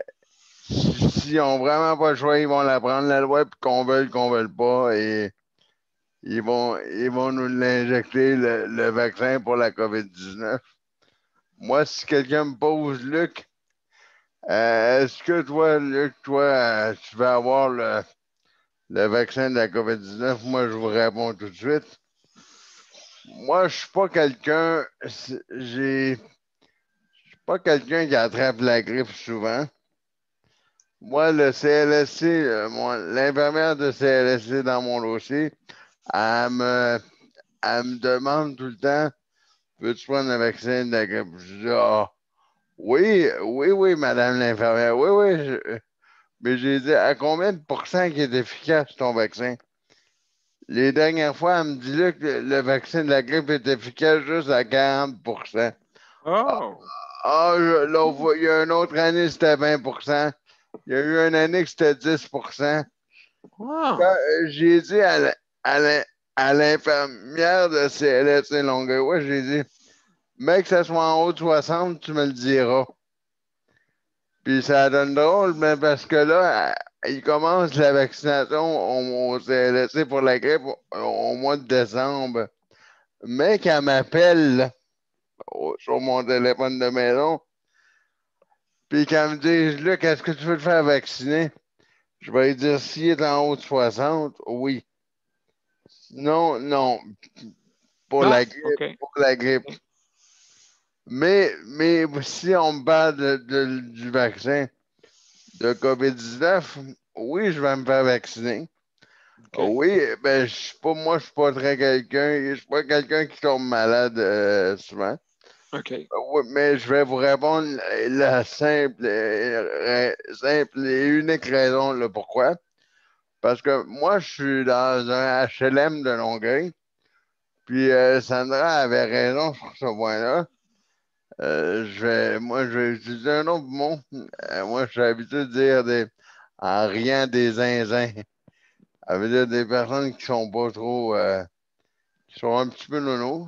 s'ils n'ont vraiment pas le choix, ils vont la prendre, la loi, puis qu'on veuille pas, et ils vont nous l'injecter, le vaccin pour la COVID-19. Moi, si quelqu'un me pose, Luc, est-ce que toi, Luc, tu vas avoir le vaccin de la COVID-19? Moi, je vous réponds tout de suite. Moi, je suis pas quelqu'un, j'ai pas quelqu'un qui attrape la grippe souvent. Moi, le CLSC, l'infirmière de CLSC dans mon dossier, elle me, elle me demande tout le temps, veux-tu prendre le vaccin de la grippe? Je dis, ah, oui, madame l'infirmière, oui. Mais j'ai dit, à combien de pourcents qui est efficace ton vaccin? Les dernières fois, elle me dit là que le vaccin de la grippe est efficace juste à 40%.
Oh!
Il y a une autre année, c'était 20%. Il y a eu une année que c'était 10%.
Wow!
J'ai dit à l'infirmière de CLSC Longueuil, ouais, j'ai dit, mec, que ça soit en haut de 60, tu me le diras. Puis ça donne drôle, mais parce que là, il commence la vaccination au CLSC pour la grippe au mois de décembre. Mec, elle m'appelle là, sur mon téléphone de maison, puis qu'elle me dit, Luc, est-ce que tu veux te faire vacciner? Je vais lui dire, s'il est en haut de 60, oui. Non, pour
Ah,
la grippe,
OK.
pour la grippe. Mais si on me parle du vaccin de COVID-19, oui, je vais me faire vacciner.
OK.
Oui, ben, moi, je suis pas très quelqu'un, je suis pas quelqu'un qui tombe malade souvent.
OK.
Oui, mais je vais vous répondre la simple et unique raison, le pourquoi. Parce que moi, je suis dans un HLM de Longueuil, puis Sandra avait raison sur ce point-là. Je vais utiliser un autre mot. Moi, je suis habitué de dire en riant des zinzins. Ça veut dire des personnes qui sont pas trop, qui sont un petit peu nono.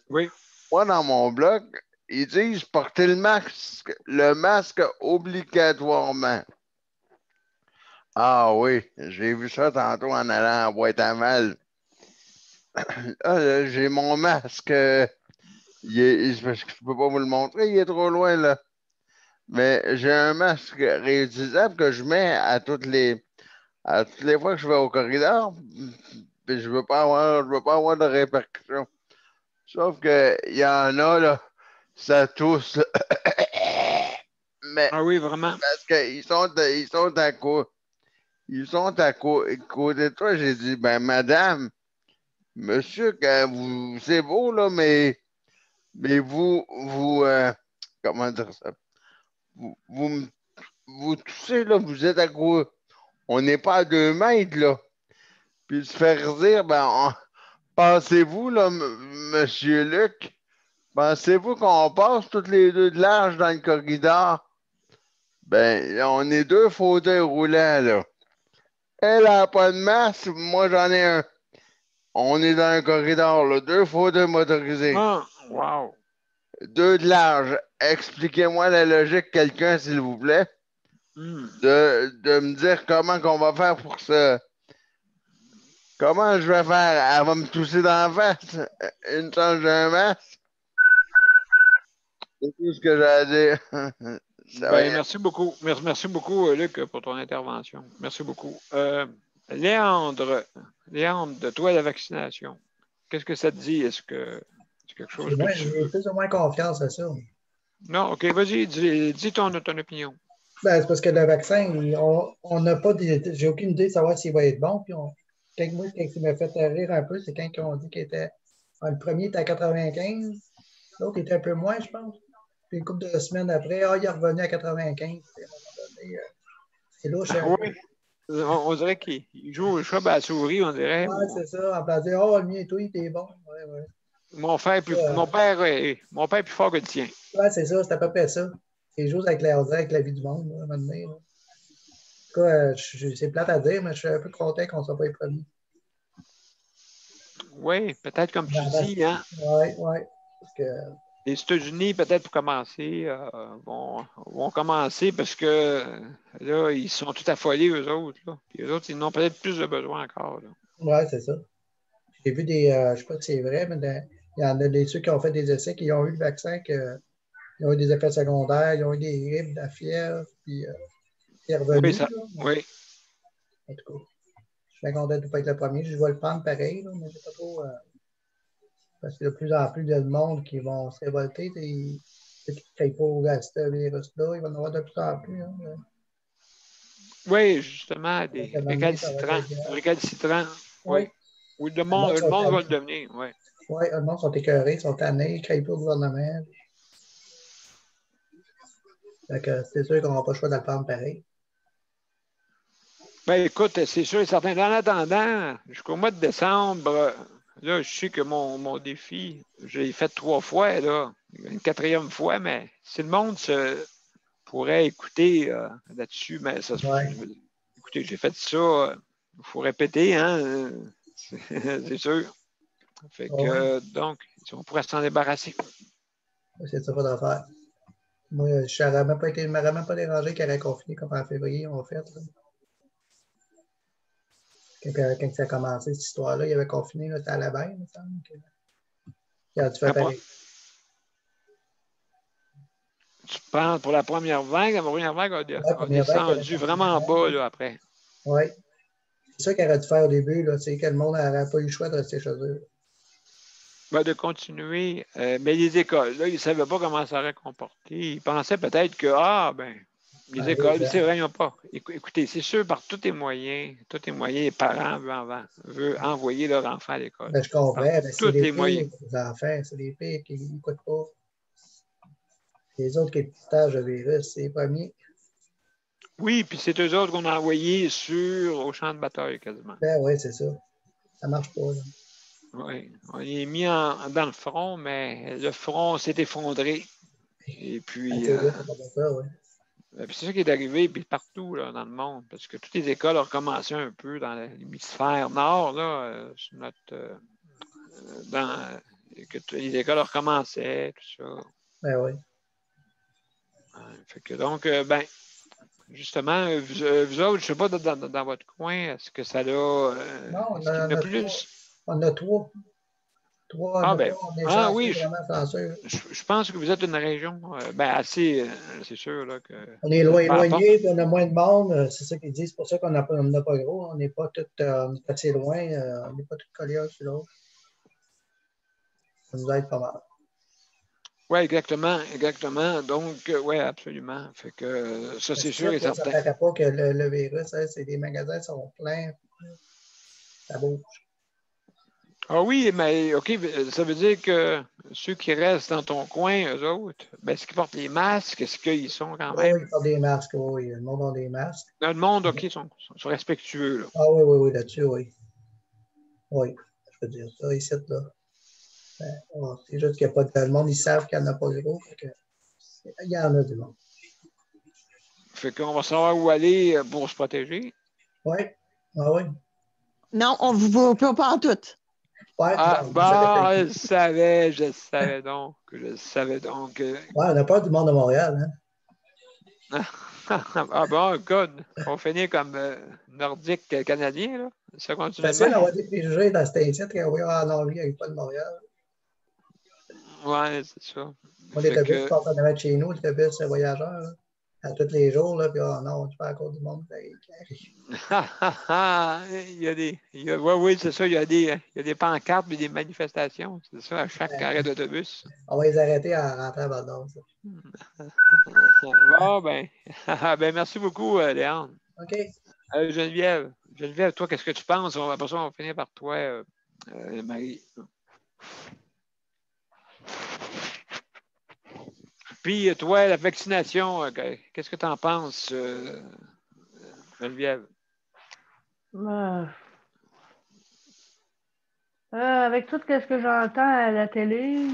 Oui.
Moi, dans mon blog, ils disent porter le masque obligatoirement. Ah oui, j'ai vu ça tantôt en allant en boîte à mal. Là, j'ai mon masque. Parce que je peux pas vous le montrer, il est trop loin là. Mais j'ai un masque réutilisable que je mets à toutes les fois que je vais au corridor. Puis je veux pas avoir de répercussions. Sauf que il y en a là, ça tousse. Mais
Ah oui, vraiment.
parce ils sont côté de toi. J'ai dit, ben madame, monsieur, c'est beau là, mais comment dire ça? Vous, vous, me- vous toussez là, vous êtes on n'est pas à 2 mètres, là. Puis se faire dire, pensez-vous, là, Monsieur Luc, pensez-vous qu'on passe toutes les deux de large dans le corridor? Ben, là, on est 2 fauteuils roulants, là. Elle n'a pas de masque, moi j'en ai un. On est dans un corridor, là, 2 fauteuils motorisés.
Ah, wow.
2 de large. Expliquez-moi la logique, quelqu'un, s'il vous plaît,
Hmm.
de me dire comment qu'on va faire pour ça. Comment je vais faire? Elle va me tousser dans la face. Une chance d'un masque. C'est tout ce que j'ai à dire. Ça va
Ben,
être-
merci beaucoup. Merci beaucoup, Luc, pour ton intervention. Merci beaucoup. Léandre, de toi, la vaccination, qu'est-ce que ça te dit? Est-ce que c'est quelque chose que
Moi,
tu
j'ai
veux?
plus ou moins confiance à ça.
Non, OK, vas-y, dis ton opinion.
Ben, c'est parce que le vaccin, on n'a pas j'ai aucune idée de savoir s'il va être bon. Puis quand il m'a fait rire un peu, c'est quand ils ont dit qu'il était. Le premier était à 95, l'autre était un peu moins, je pense. Puis une couple de semaines après, il est revenu à 95. Puis à un moment donné, c'est louche un peu.
Oui, on dirait qu'il joue au chat à la souris, on dirait.
Ouais, c'est ça. En plan de dire, oh, le mien et tout, il était bon. Ouais, ouais.
Mon père est plus fort que le tien.
Ouais, c'est ça, c'est à peu près ça. C'est juste avec la vie du monde, là, à un moment donné, là. En tout cas, c'est plate à dire, mais je suis un peu content qu'on ne soit pas les premiers.
Oui, peut-être comme tu
Dans
dis, hein.
Oui, oui. Parce que,
Les États-Unis, peut-être pour commencer, vont commencer parce que là, ils sont tout affolés, eux autres. Là. Puis eux autres, ils en ont peut-être plus de besoin encore. Là.
ouais, c'est ça. J'ai vu des. Je ne sais pas si c'est vrai, mais il y en a ceux qui ont fait des essais qui ont eu le vaccin, ils ont eu des effets secondaires, ils ont eu des grippes, de la fièvre, puis c'est
Oui,
revenu.
ça.
Là.
Oui.
En tout cas, je suis bien content de ne pas être le premier. Je vais le prendre pareil, là, mais je pas trop. Parce que de plus en plus de monde qui vont se révolter. Ceux qui ne créent pas à ce virus-là, il va y en avoir de plus en plus. Hein.
Oui, justement,
Donc,
des
à un moment donné, ça va
récalcitrants.
être grave.
Récalcitrants,
Oui.
oui. Oui,
monde
le
sont
monde va le
tannés.
devenir, oui.
Oui, le monde sont écœurés, sont tannés, ils ne créent pas au gouvernement. Donc, c'est sûr qu'on n'aura pas le choix de le prendre pareil.
Ben écoute, c'est sûr et certain. En attendant, jusqu'au mois de décembre, là, je sais que mon défi, je l'ai fait 3 fois, là. Une 4e fois, mais si le monde pourrait écouter là-dessus, mais ça,
Ouais.
écoutez, j'ai fait ça, il faut répéter, hein, c'est sûr. Fait
Oh,
que, donc, on pourrait s'en débarrasser.
c'est ça qu'il faudra faire. Moi, je n'aurais même pas été, il m'aurait même pas dérangé qu'il aurait confiné comme en février, on fait. Là. Quand ça a commencé, cette histoire-là, il avait confiné, c'était à la baie, il me semble. Il a dû faire pareil.
Tu prends pour la première vague a
Première vague, il avait
descendu
confiné.
vraiment bas là, après.
Oui. C'est ça qu'il aurait dû faire au début, là, que le monde n'aurait pas eu le choix de rester chez eux.
Ben, de continuer. Mais les écoles, là, ils ne savaient pas comment ça aurait comporté. Ils pensaient peut-être que, les écoles, c'est vrai, ils n'ont pas. Écoutez, c'est sûr, par tous les moyens, les parents veulent envoyer leur enfant à l'école.
Ben, je comprends,
Par
c'est
tous
les
les moyens.
pires, les enfants, c'est les pires qui n'écoutent pas. Les autres qui partagent le virus, c'est les premiers.
Oui, puis c'est eux autres qu'on a envoyés au champ de bataille quasiment.
Ben oui, c'est ça. Ça ne marche pas. Là.
Oui, on est mis dans le front, mais le front s'est effondré. Et puis, c'est ça qui est arrivé, puis partout là, dans le monde, parce que toutes les écoles ont recommencé un peu dans l'hémisphère nord, là, sur notre, que les écoles recommençaient, tout ça.
Ben oui.
Fait que donc, justement, vous autres, je ne sais pas, dans votre coin, est-ce que ça a.
Non,
Est-ce qu'il y en a plus?
On a 3. On est chanceux,
Oui,
vraiment chanceux.
je pense que vous êtes une région assez, c'est sûr. Là, que,
on est éloigné, puis on a moins de monde. C'est ça qu'ils disent. C'est pour ça qu'on n'a pas gros. On n'est pas tout assez loin. On n'est pas tout collés un sur l'autre. Ça nous aide pas mal.
Oui, exactement. Donc, oui, absolument. Fait que ça, c'est sûr et certain.
Ça ne paraît pas que le virus, les magasins sont pleins. Ça bouge.
Ah oui, mais OK, ça veut dire que ceux qui restent dans ton coin, eux autres, ben, est-ce qu'ils portent les masques? Est-ce qu'ils sont quand
Oui,
même.
ils portent des masques, oui. Le monde a des masques.
Dans le monde, OK, sont respectueux, là.
Ah oui, oui, oui, là-dessus, oui. Oui, je peux dire ça ici, là. Ben, c'est juste qu'il n'y a pas de. Le monde, ils savent qu'il n'y en a pas gros. Il y en a du monde.
Fait qu'on va savoir où aller pour se protéger.
Oui, ah oui.
Non, on ne vous voit pas en tout.
Ouais,
Ah,
bon,
bah, je savais donc.
ouais, on n'a pas du monde de Montréal, hein.
Ah bon, code. On finit comme nordique canadien, là. Ça continue de
Facile d'avoir
même.
des préjugés dans cet incite qu'on voit en Henri avec pas de Montréal.
Ouais, c'est ça.
Moi,
Fait
l'autobus
que.
passe en avant de chez nous, l'autobus voyageur, là, à tous les jours, là, puis non, tu fais encore du monde qui arrive.
Oui, oui, c'est ça. Il y a des pancartes et des manifestations. C'est ça, à chaque arrêt d'autobus.
On va les arrêter à rentrer à Val-d'Or.
Bon, ben. Ben, merci beaucoup, Léon.
OK.
Geneviève. Geneviève, toi, qu'est-ce que tu penses? Après ça, on va finir par toi, Marie. Puis, toi, la vaccination, qu'est-ce que tu en penses, Geneviève?
Avec tout ce que j'entends à la télé,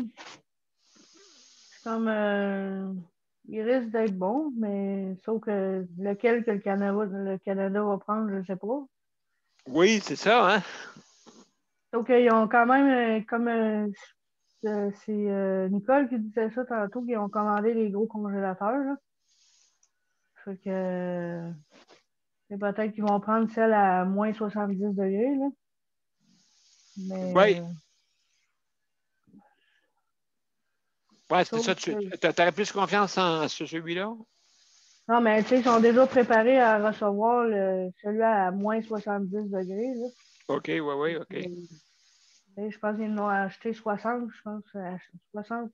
c'est comme il risque d'être bon, mais sauf que lequel que le Canada va prendre, je ne sais pas.
Oui, c'est ça, hein?
Donc, ils ont quand même, comme c'est Nicole qui disait ça tantôt, qu'ils ont commandé des gros congélateurs. Là. Fait que peut-être qu'ils vont prendre celle à moins 70 degrés. Là. Mais
Oui. Oui, c'est ça. Tu aurais plus confiance en celui-là?
Non, mais tu sais, ils sont déjà préparés à recevoir celui à moins 70 degrés. Là.
OK, oui, OK.
Je pense qu'ils en ont acheté 60, 60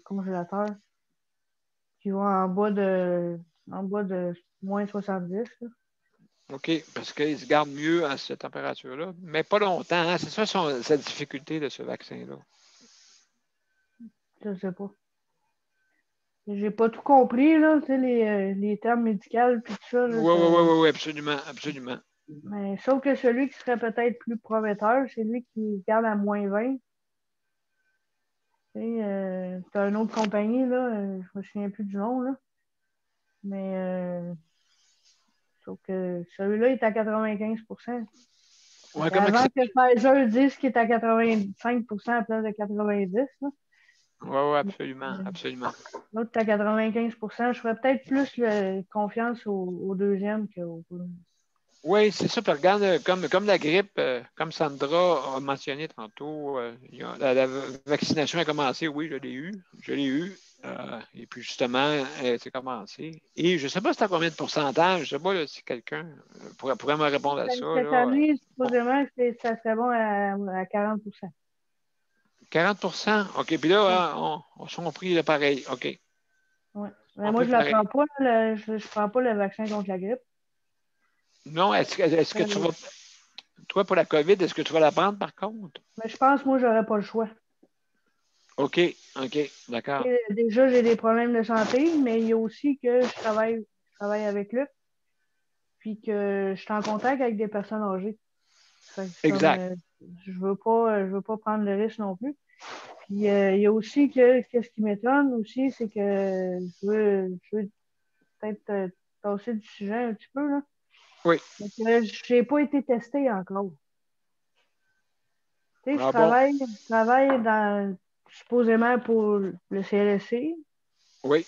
congélateurs qui vont en bas de moins 70. Là.
OK, parce qu'ils se gardent mieux à cette température-là, mais pas longtemps. Hein? C'est ça sa difficulté de ce vaccin-là.
Je sais pas. J'ai pas tout compris, là, tu sais, les termes médicaux puis tout ça. Là,
Oui, absolument, absolument.
Mais sauf que celui qui serait peut-être plus prometteur, c'est lui qui garde à moins 20. Tu sais, t'as une autre compagnie, là, je me souviens plus du nom, là. Mais sauf que celui-là est à 95%.
Ouais,
Avant que Pfizer dise qu'il est à 85% à la place de 90%. Là.
Oui, absolument, absolument.
L'autre est à 95%. Je ferais peut-être plus confiance au deuxième qu'au premier.
Oui, c'est ça. Puis regarde, comme la grippe, comme Sandra a mentionné tantôt, la vaccination a commencé. Oui, je l'ai eu. Je l'ai eu. Et puis justement, c'est commencé. Et je ne sais pas c'est à combien de pourcentage. Je ne sais pas là, si quelqu'un pourrait me répondre à ça.
Cette
Là.
année, supposément, ça serait bon à 40%.
40%? OK. Puis là, on s'en pris le pareil. OK.
Oui. Mais moi, je ne prends pas. Je prends pas le vaccin contre la grippe.
Non, est-ce que tu vas. Toi, pour la COVID, est-ce que tu vas la prendre par contre?
Mais je pense, moi, j'aurais pas le choix.
OK, d'accord.
Déjà, j'ai des problèmes de santé, mais il y a aussi que je travaille avec Luc, puis que je suis en contact avec des personnes âgées.
Exact.
Je veux pas prendre le risque non plus. Puis il y a aussi que qu'est-ce qui m'étonne aussi, c'est que je veux peut-être passer du sujet un petit peu là.
Oui.
Je n'ai pas été testée encore. Tu sais, je travaille supposément pour le CLSC.
Oui.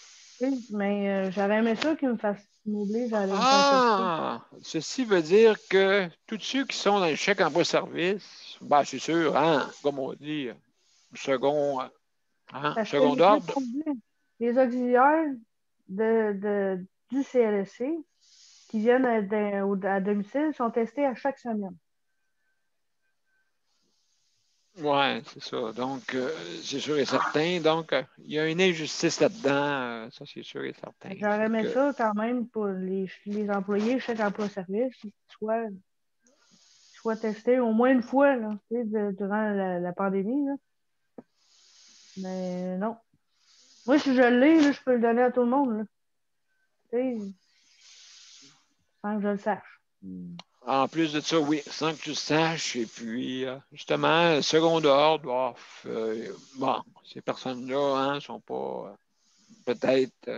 Mais j'aurais aimé ça qu'ils m'obligent à aller me faire tester.
Ceci veut dire que tous ceux qui sont dans le chèque emploi-service, ben, c'est sûr, hein, comme on dit, second d'ordre.
Les auxiliaires du CLSC qui viennent à domicile sont testés à chaque semaine.
Oui, c'est ça. Donc, c'est sûr et certain. Donc, il y a une injustice là-dedans. Ça, c'est sûr et certain.
J'aurais aimé ça quand même pour les employés chèque emploi-service, qu'ils soient soient testés au moins une fois là, durant la pandémie. Là. Mais non. Moi, si je l'ai, là, je peux le donner à tout le monde. Là. Sans que je le sache.
En plus de ça, oui, sans que tu le saches. Et puis, justement, second ordre, bon, ces personnes-là ne sont pas peut-être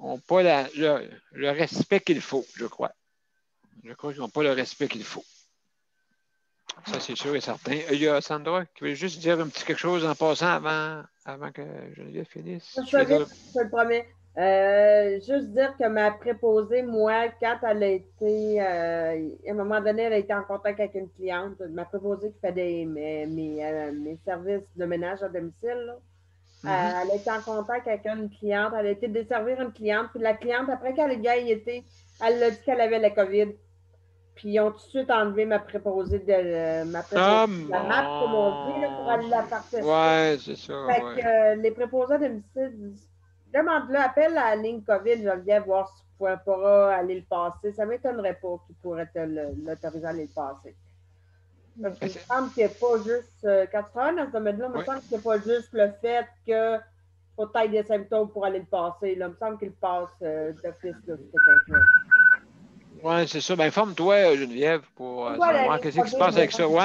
n'ont pas le respect qu'il faut, je crois. Je crois qu'ils n'ont pas le respect qu'il faut. Ça, c'est sûr et certain. Il y a Sandra qui veut juste dire un petit quelque chose en passant avant que Geneviève finisse.
Je te le promets. Juste dire que ma préposée, moi, quand elle a été, à un moment donné, elle a été en contact avec une cliente, ma préposée qui fait mes services de ménage à domicile, là. Elle a été en contact avec une cliente, elle a été desservir une cliente, puis la cliente, après qu'elle a été, elle a dit qu'elle avait la COVID. Puis ils ont tout de suite enlevé ma préposée de la map, comme on dit, là, pour aller la faire tester.
Ouais, c'est ça.
Fait que les préposés à domicile, demande-le, appelle la ligne COVID, Geneviève, voir si tu pourras aller le passer. Ça ne m'étonnerait pas qu'ils pourraient l'autoriser à aller le passer. Parce qu'il me semble qu'il n'y a pas juste, quand tu travailles dans ce domaine-là, il me semble qu'il n'y a pas juste le fait que faut que tu aies des symptômes pour aller le passer. Là. Il me semble qu'il passe d'office, quelqu'un.
Oui, c'est ça. Ben, informe-toi, Geneviève, pour savoir qu'est-ce qui se passe avec ça. Oui,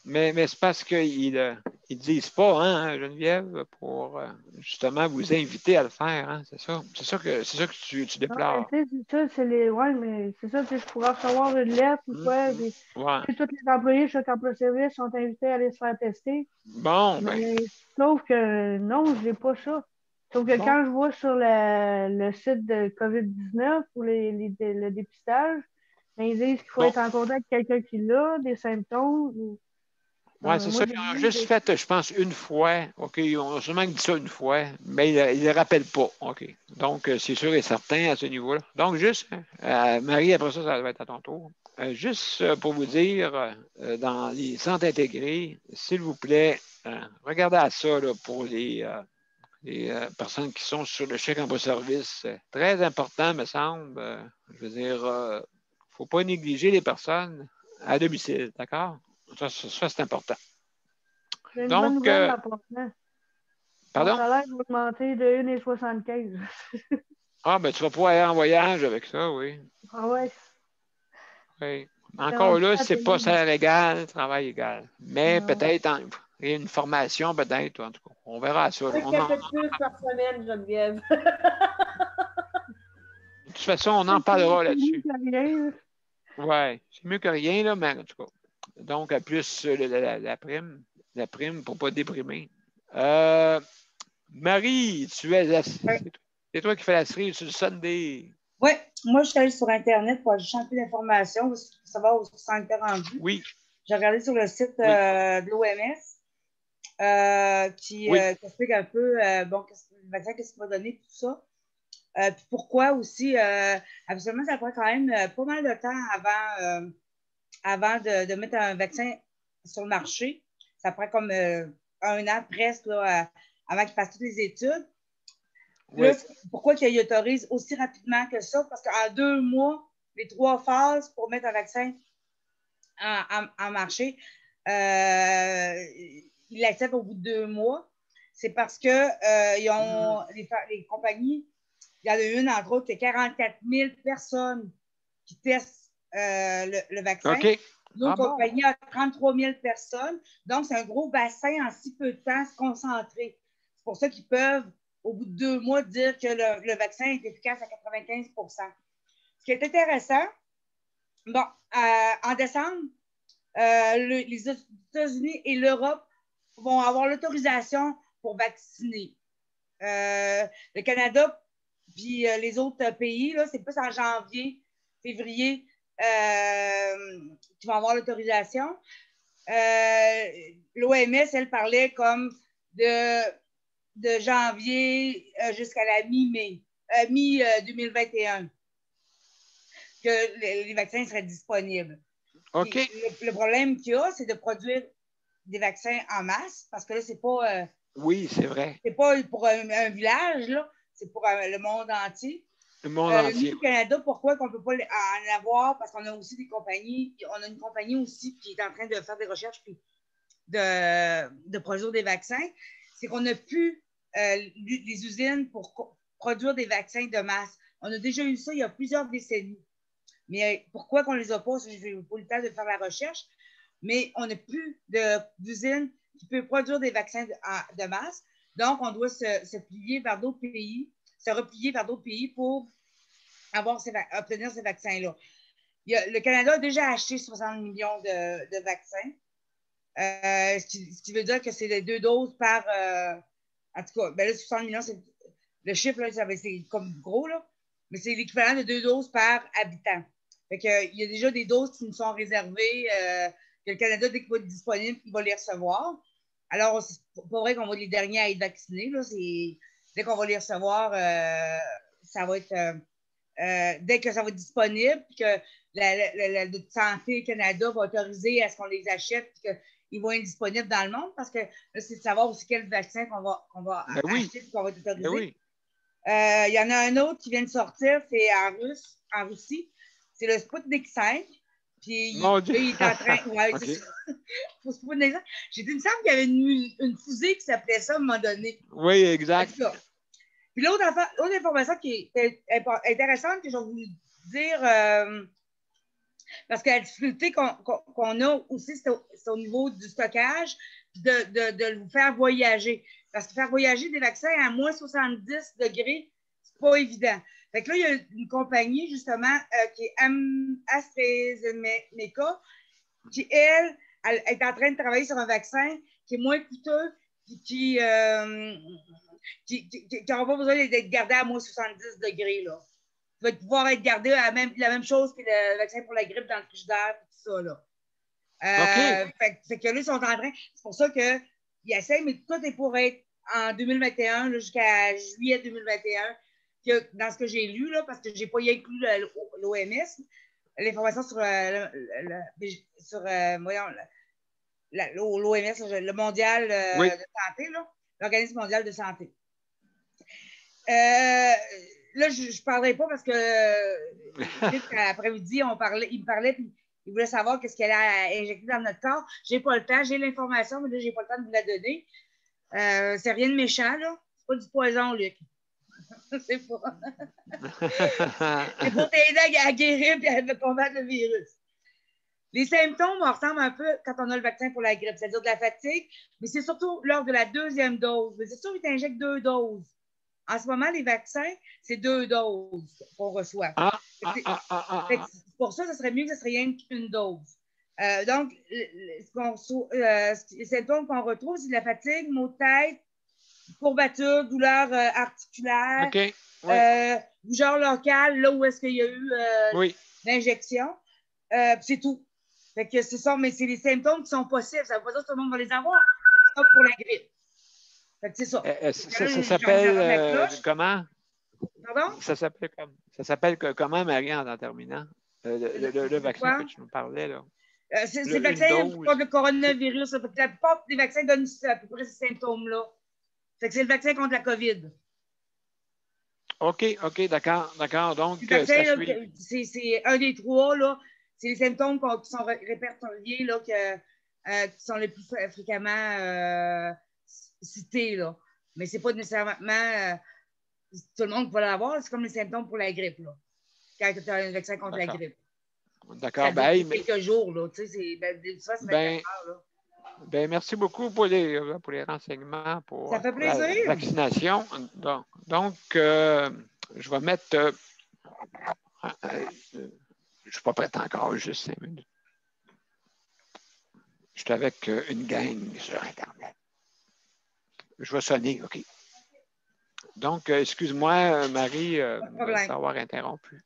mais c'est parce qu'ils ne disent pas, hein, Geneviève, pour justement vous inviter à le faire. Hein, c'est ça. C'est ça que tu déplores.
C'est ça, mais c'est ça, je pourrais recevoir une lettre ou quoi. Tous les employés, chaque emploi-service sont invités à aller se faire tester.
Bon,
mais sauf que non, je n'ai pas ça. Sauf que quand je vois sur le site de COVID-19 pour le dépistage, ben, ils disent qu'il faut être en contact avec quelqu'un qui l'a, des symptômes.
Oui, c'est ça. Ils ont juste fait, je pense, une fois. OK, ils ont sûrement dit ça une fois, mais ils ne le rappellent pas. OK. Donc, c'est sûr et certain à ce niveau-là. Donc, juste, Marie, après ça, ça va être à ton tour. Juste pour vous dire, dans les centres intégrés, s'il vous plaît, regardez à ça là, pour les personnes qui sont sur le chèque emploi-service. Très important, me semble. Je veux dire, il ne faut pas négliger les personnes à domicile, d'accord? Ça c'est important.
C'est une bonne nouvelle en passant.
Pardon?
Mon salaire va augmenter de 1,75.
Ben tu vas pouvoir aller en voyage avec ça, oui.
Ah ouais.
Oui. Encore là, c'est pas salaire égal, travail égal. Mais peut-être une formation, peut-être, en tout cas. On verra ça.
Un peu plus par semaine, Geneviève.
De toute façon, on en parlera là-dessus. Oui, c'est mieux que rien, là, mais en tout cas. Donc, plus la prime pour ne pas déprimer. Marie, c'est toi qui fais la série sur le Sunday.
Oui, moi, je suis allée sur Internet pour ajouter un peu d'informations pour savoir où ça était rendu.
Oui.
J'ai regardé sur le site de l'OMS qui explique un peu le vaccin, qu'est-ce qu'il va donner, tout ça. Puis pourquoi aussi, absolument, ça prend quand même pas mal de temps avant de mettre un vaccin sur le marché. Ça prend comme 1 an presque là, avant qu'il fasse toutes les études.
Oui.
Là, pourquoi il autorise aussi rapidement que ça? Parce qu'en 2 mois, les 3 phases pour mettre un vaccin en marché, ils l'acceptent au bout de 2 mois. C'est parce que ils ont, les compagnies, il y en a une, entre autres, qui a 44 000 personnes qui testent le vaccin.
OK.
L'autre compagnie a 33 000 personnes. Donc, c'est un gros bassin en si peu de temps se concentrer. C'est pour ça qu'ils peuvent, au bout de 2 mois, dire que le vaccin est efficace à 95 %. Ce qui est intéressant, en décembre, les États-Unis et l'Europe vont avoir l'autorisation pour vacciner. Le Canada puis les autres pays, là, c'est plus en janvier, février, qui vont avoir l'autorisation. L'OMS, elle parlait comme de janvier jusqu'à la mi-mai, mi-2021, que les vaccins seraient disponibles.
OK.
Le problème qu'il y a, c'est de produire des vaccins en masse, parce que là, c'est pas...
oui, c'est vrai.
C'est pas pour un village, là. C'est pour le monde entier.
Le monde entier.
Nous, au Canada, pourquoi qu'on ne peut pas en avoir? Parce qu'on a aussi des compagnies. On a une compagnie aussi qui est en train de faire des recherches puis de produire des vaccins. C'est qu'on n'a plus des usines pour produire des vaccins de masse. On a déjà eu ça il y a plusieurs décennies. Mais pourquoi qu'on ne les a pas? Je n'ai pas eu le temps de faire la recherche. Mais on n'a plus d'usines qui peuvent produire des vaccins de masse. Donc, on doit se plier vers d'autres pays, se replier vers d'autres pays pour obtenir ces vaccins-là. Le Canada a déjà acheté 60 millions de vaccins, ce qui veut dire que c'est 2 doses par... en tout cas, ben là, 60 millions, le chiffre, là, c'est comme gros, là, mais c'est l'équivalent de 2 doses par habitant. Fait que, il y a déjà des doses qui nous sont réservées, que le Canada, dès qu'il va être disponible, il va les recevoir. Alors, c'est pas vrai qu'on va être les derniers à être vaccinés. Là, dès qu'on va les recevoir, ça va être... dès que ça va être disponible, puis que la Santé Canada va autoriser à ce qu'on les achète, puis qu'ils vont être disponibles dans le monde, parce que là, c'est de savoir aussi quel vaccin qu'on va acheter, puis qu'on va être autorisé.
Ben oui.
Il y en a un autre qui vient de sortir, c'est en Russie. C'est le Sputnik 5. Puis
Mon Dieu.
il est en train. Ouais,
OK.
c'est ça. Pour Sputnik 5. Il me semble qu'il y avait une fusée qui s'appelait ça à un moment donné.
Oui, exact.
Puis l'autre information qui est intéressante que je vais vous dire, parce que la difficulté qu'on a aussi, c'est au niveau du stockage, puis de vous faire voyager. Parce que faire voyager des vaccins à moins 70 degrés, c'est pas évident. Fait que là, il y a une compagnie, justement, qui est AstraZeneca, qui, elle est en train de travailler sur un vaccin qui est moins coûteux, qui n'aura pas besoin d'être gardé à moins 70 degrés. Là. Il va pouvoir être gardé à la même chose que le vaccin pour la grippe dans le frigidaire et tout ça. Là. Fait que là, ils sont en train. C'est pour ça qu'ils essayent, mais tout est pour être en 2021 jusqu'à juillet 2021. Dans ce que j'ai lu, là, parce que je n'ai pas inclus l'OMS, l'information sur l'OMS, le mondial de santé, l'organisme mondial de santé. Là, je ne parlerai pas parce que l'après-midi, il me parlait puis il voulait savoir qu'est-ce qu'elle a injecté dans notre corps. Je n'ai pas le temps, j'ai l'information, mais là, je n'ai pas le temps de vous la donner. C'est rien de méchant, là. C'est pas du poison, Luc. C'est pas. C'est pour t'aider à guérir et à combattre le virus. Les symptômes ressemblent un peu quand on a le vaccin pour la grippe, c'est-à-dire de la fatigue, mais c'est surtout lors de la 2e dose. Mais c'est sûr qu'ils t'injectent 2 doses. En ce moment, les vaccins, c'est 2 doses qu'on reçoit. Pour ça, ce serait mieux que ce serait rien qu'une dose. Donc, les symptômes qu'on retrouve, c'est de la fatigue, maux de tête, courbature, douleur articulaire, bougeur locale, là où est-ce qu'il y a eu l'injection. C'est tout. Fait que c'est ça, mais c'est les symptômes qui sont possibles. Ça ne veut pas dire que tout le monde va les avoir. C'est ça pour la grippe. Fait que c'est ça.
Ça s'appelle comment?
Pardon?
Ça s'appelle comment, Marie, en terminant? Le vaccin que tu nous parlais, là.
C'est le vaccin contre le coronavirus. Fait que la plupart des vaccins donnent à peu près ces symptômes-là. Fait que c'est le vaccin contre la COVID.
OK, d'accord. Donc,
c'est un des 3, là. C'est les symptômes qui sont répertoriés, là, qui sont les plus fréquemment cités, là. Mais c'est pas nécessairement tout le monde va l'avoir. C'est comme les symptômes pour la grippe, là. Quand tu as un vaccin contre la grippe.
D'accord.
Ça dure quelques jours, là. Tu sais,
merci beaucoup pour les renseignements, pour
ça fait plaisir.
La vaccination. Donc, je vais mettre... je ne suis pas prêt encore, juste 5 minutes. Je suis avec une gang sur Internet. Je vais sonner, OK. Donc, excuse-moi, Marie, de t'avoir interrompu.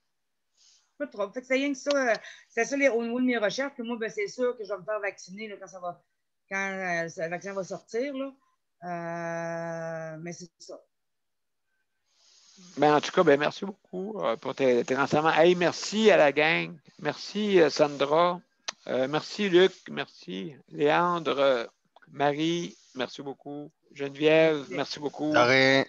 Pas trop. Fait que c'est rien que ça. C'est ça au niveau de mes recherches. Puis moi, c'est sûr que je vais me faire vacciner là, quand le vaccin va sortir. Là. Mais c'est ça.
Ben, en tout cas, merci beaucoup pour tes renseignements. Hey, merci à la gang. Merci, Sandra. Merci, Luc. Merci, Léandre. Marie, merci beaucoup. Geneviève, merci beaucoup.
De rien.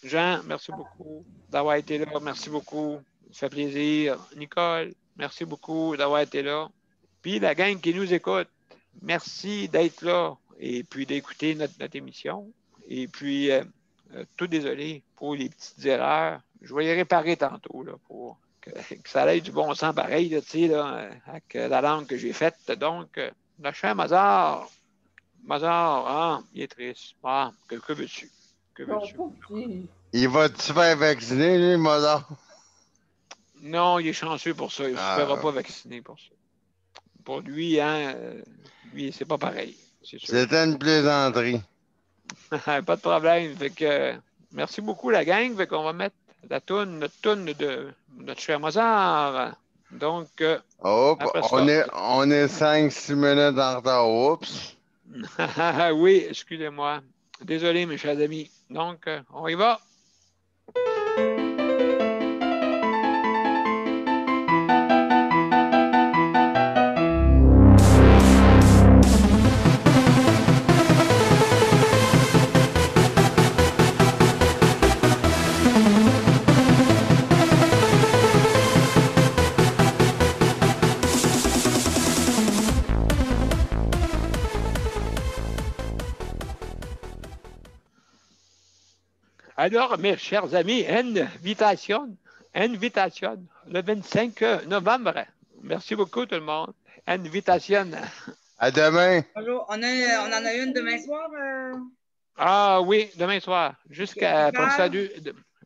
Jean, merci beaucoup d'avoir été là. Merci beaucoup. Ça fait plaisir. Nicole, merci beaucoup d'avoir été là. Puis la gang qui nous écoute, merci d'être là et puis d'écouter notre émission. Et puis, tout désolé pour les petites erreurs. Je vais les réparer tantôt là, pour que ça ait du bon sens pareil, là, avec la langue que j'ai faite. Donc, le cher Mazar, il est triste. Ah, que veux-tu? Que
Non,
veux-tu?
pas petit.
Il va-tu faire vacciner, lui, Mozart?
Non, il est chanceux pour ça. Il ne se fera pas vacciner pour ça. Pour lui, lui, c'est pas pareil. C'est sûr.
C'était une plaisanterie.
Pas de problème. Fait que, merci beaucoup, la gang. Fait qu'on va mettre notre toune de notre cher Mozart. Donc, après ça.
On est 5-6 minutes en retard. Oups.
Oui, excusez-moi. Désolé, mes chers amis. Donc, on y va. Alors, mes chers amis, invitation, le 25 novembre. Merci beaucoup, tout le monde. Invitation.
À demain.
Bonjour. On en a une demain soir?
Ah oui, demain soir. Jusqu'à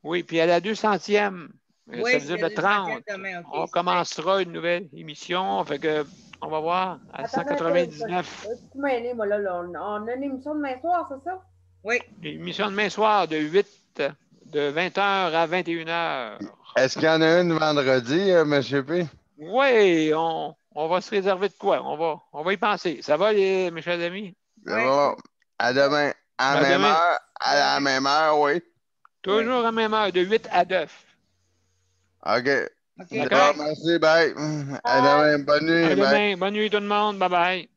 oui, puis à la 200e.
Oui,
ça veut dire le 30.
Demain, okay,
On commencera une nouvelle émission. Fait que on va voir à 199.
Tu m'as aidé, moi, là. On a une émission demain soir, c'est ça?
Oui.
Émission demain soir de 20h à 21h.
Est-ce qu'il y en a une vendredi, M. P?
Oui, on va se réserver de quoi? On va y penser. Ça va, mes chers amis?
Oui. Bon. À demain. À la même heure, oui.
Toujours à la même heure, de 8 à 9.
OK.
D'accord?
Merci, bye. À demain. Bonne nuit.
À demain. Bonne nuit, tout le monde. Bye-bye.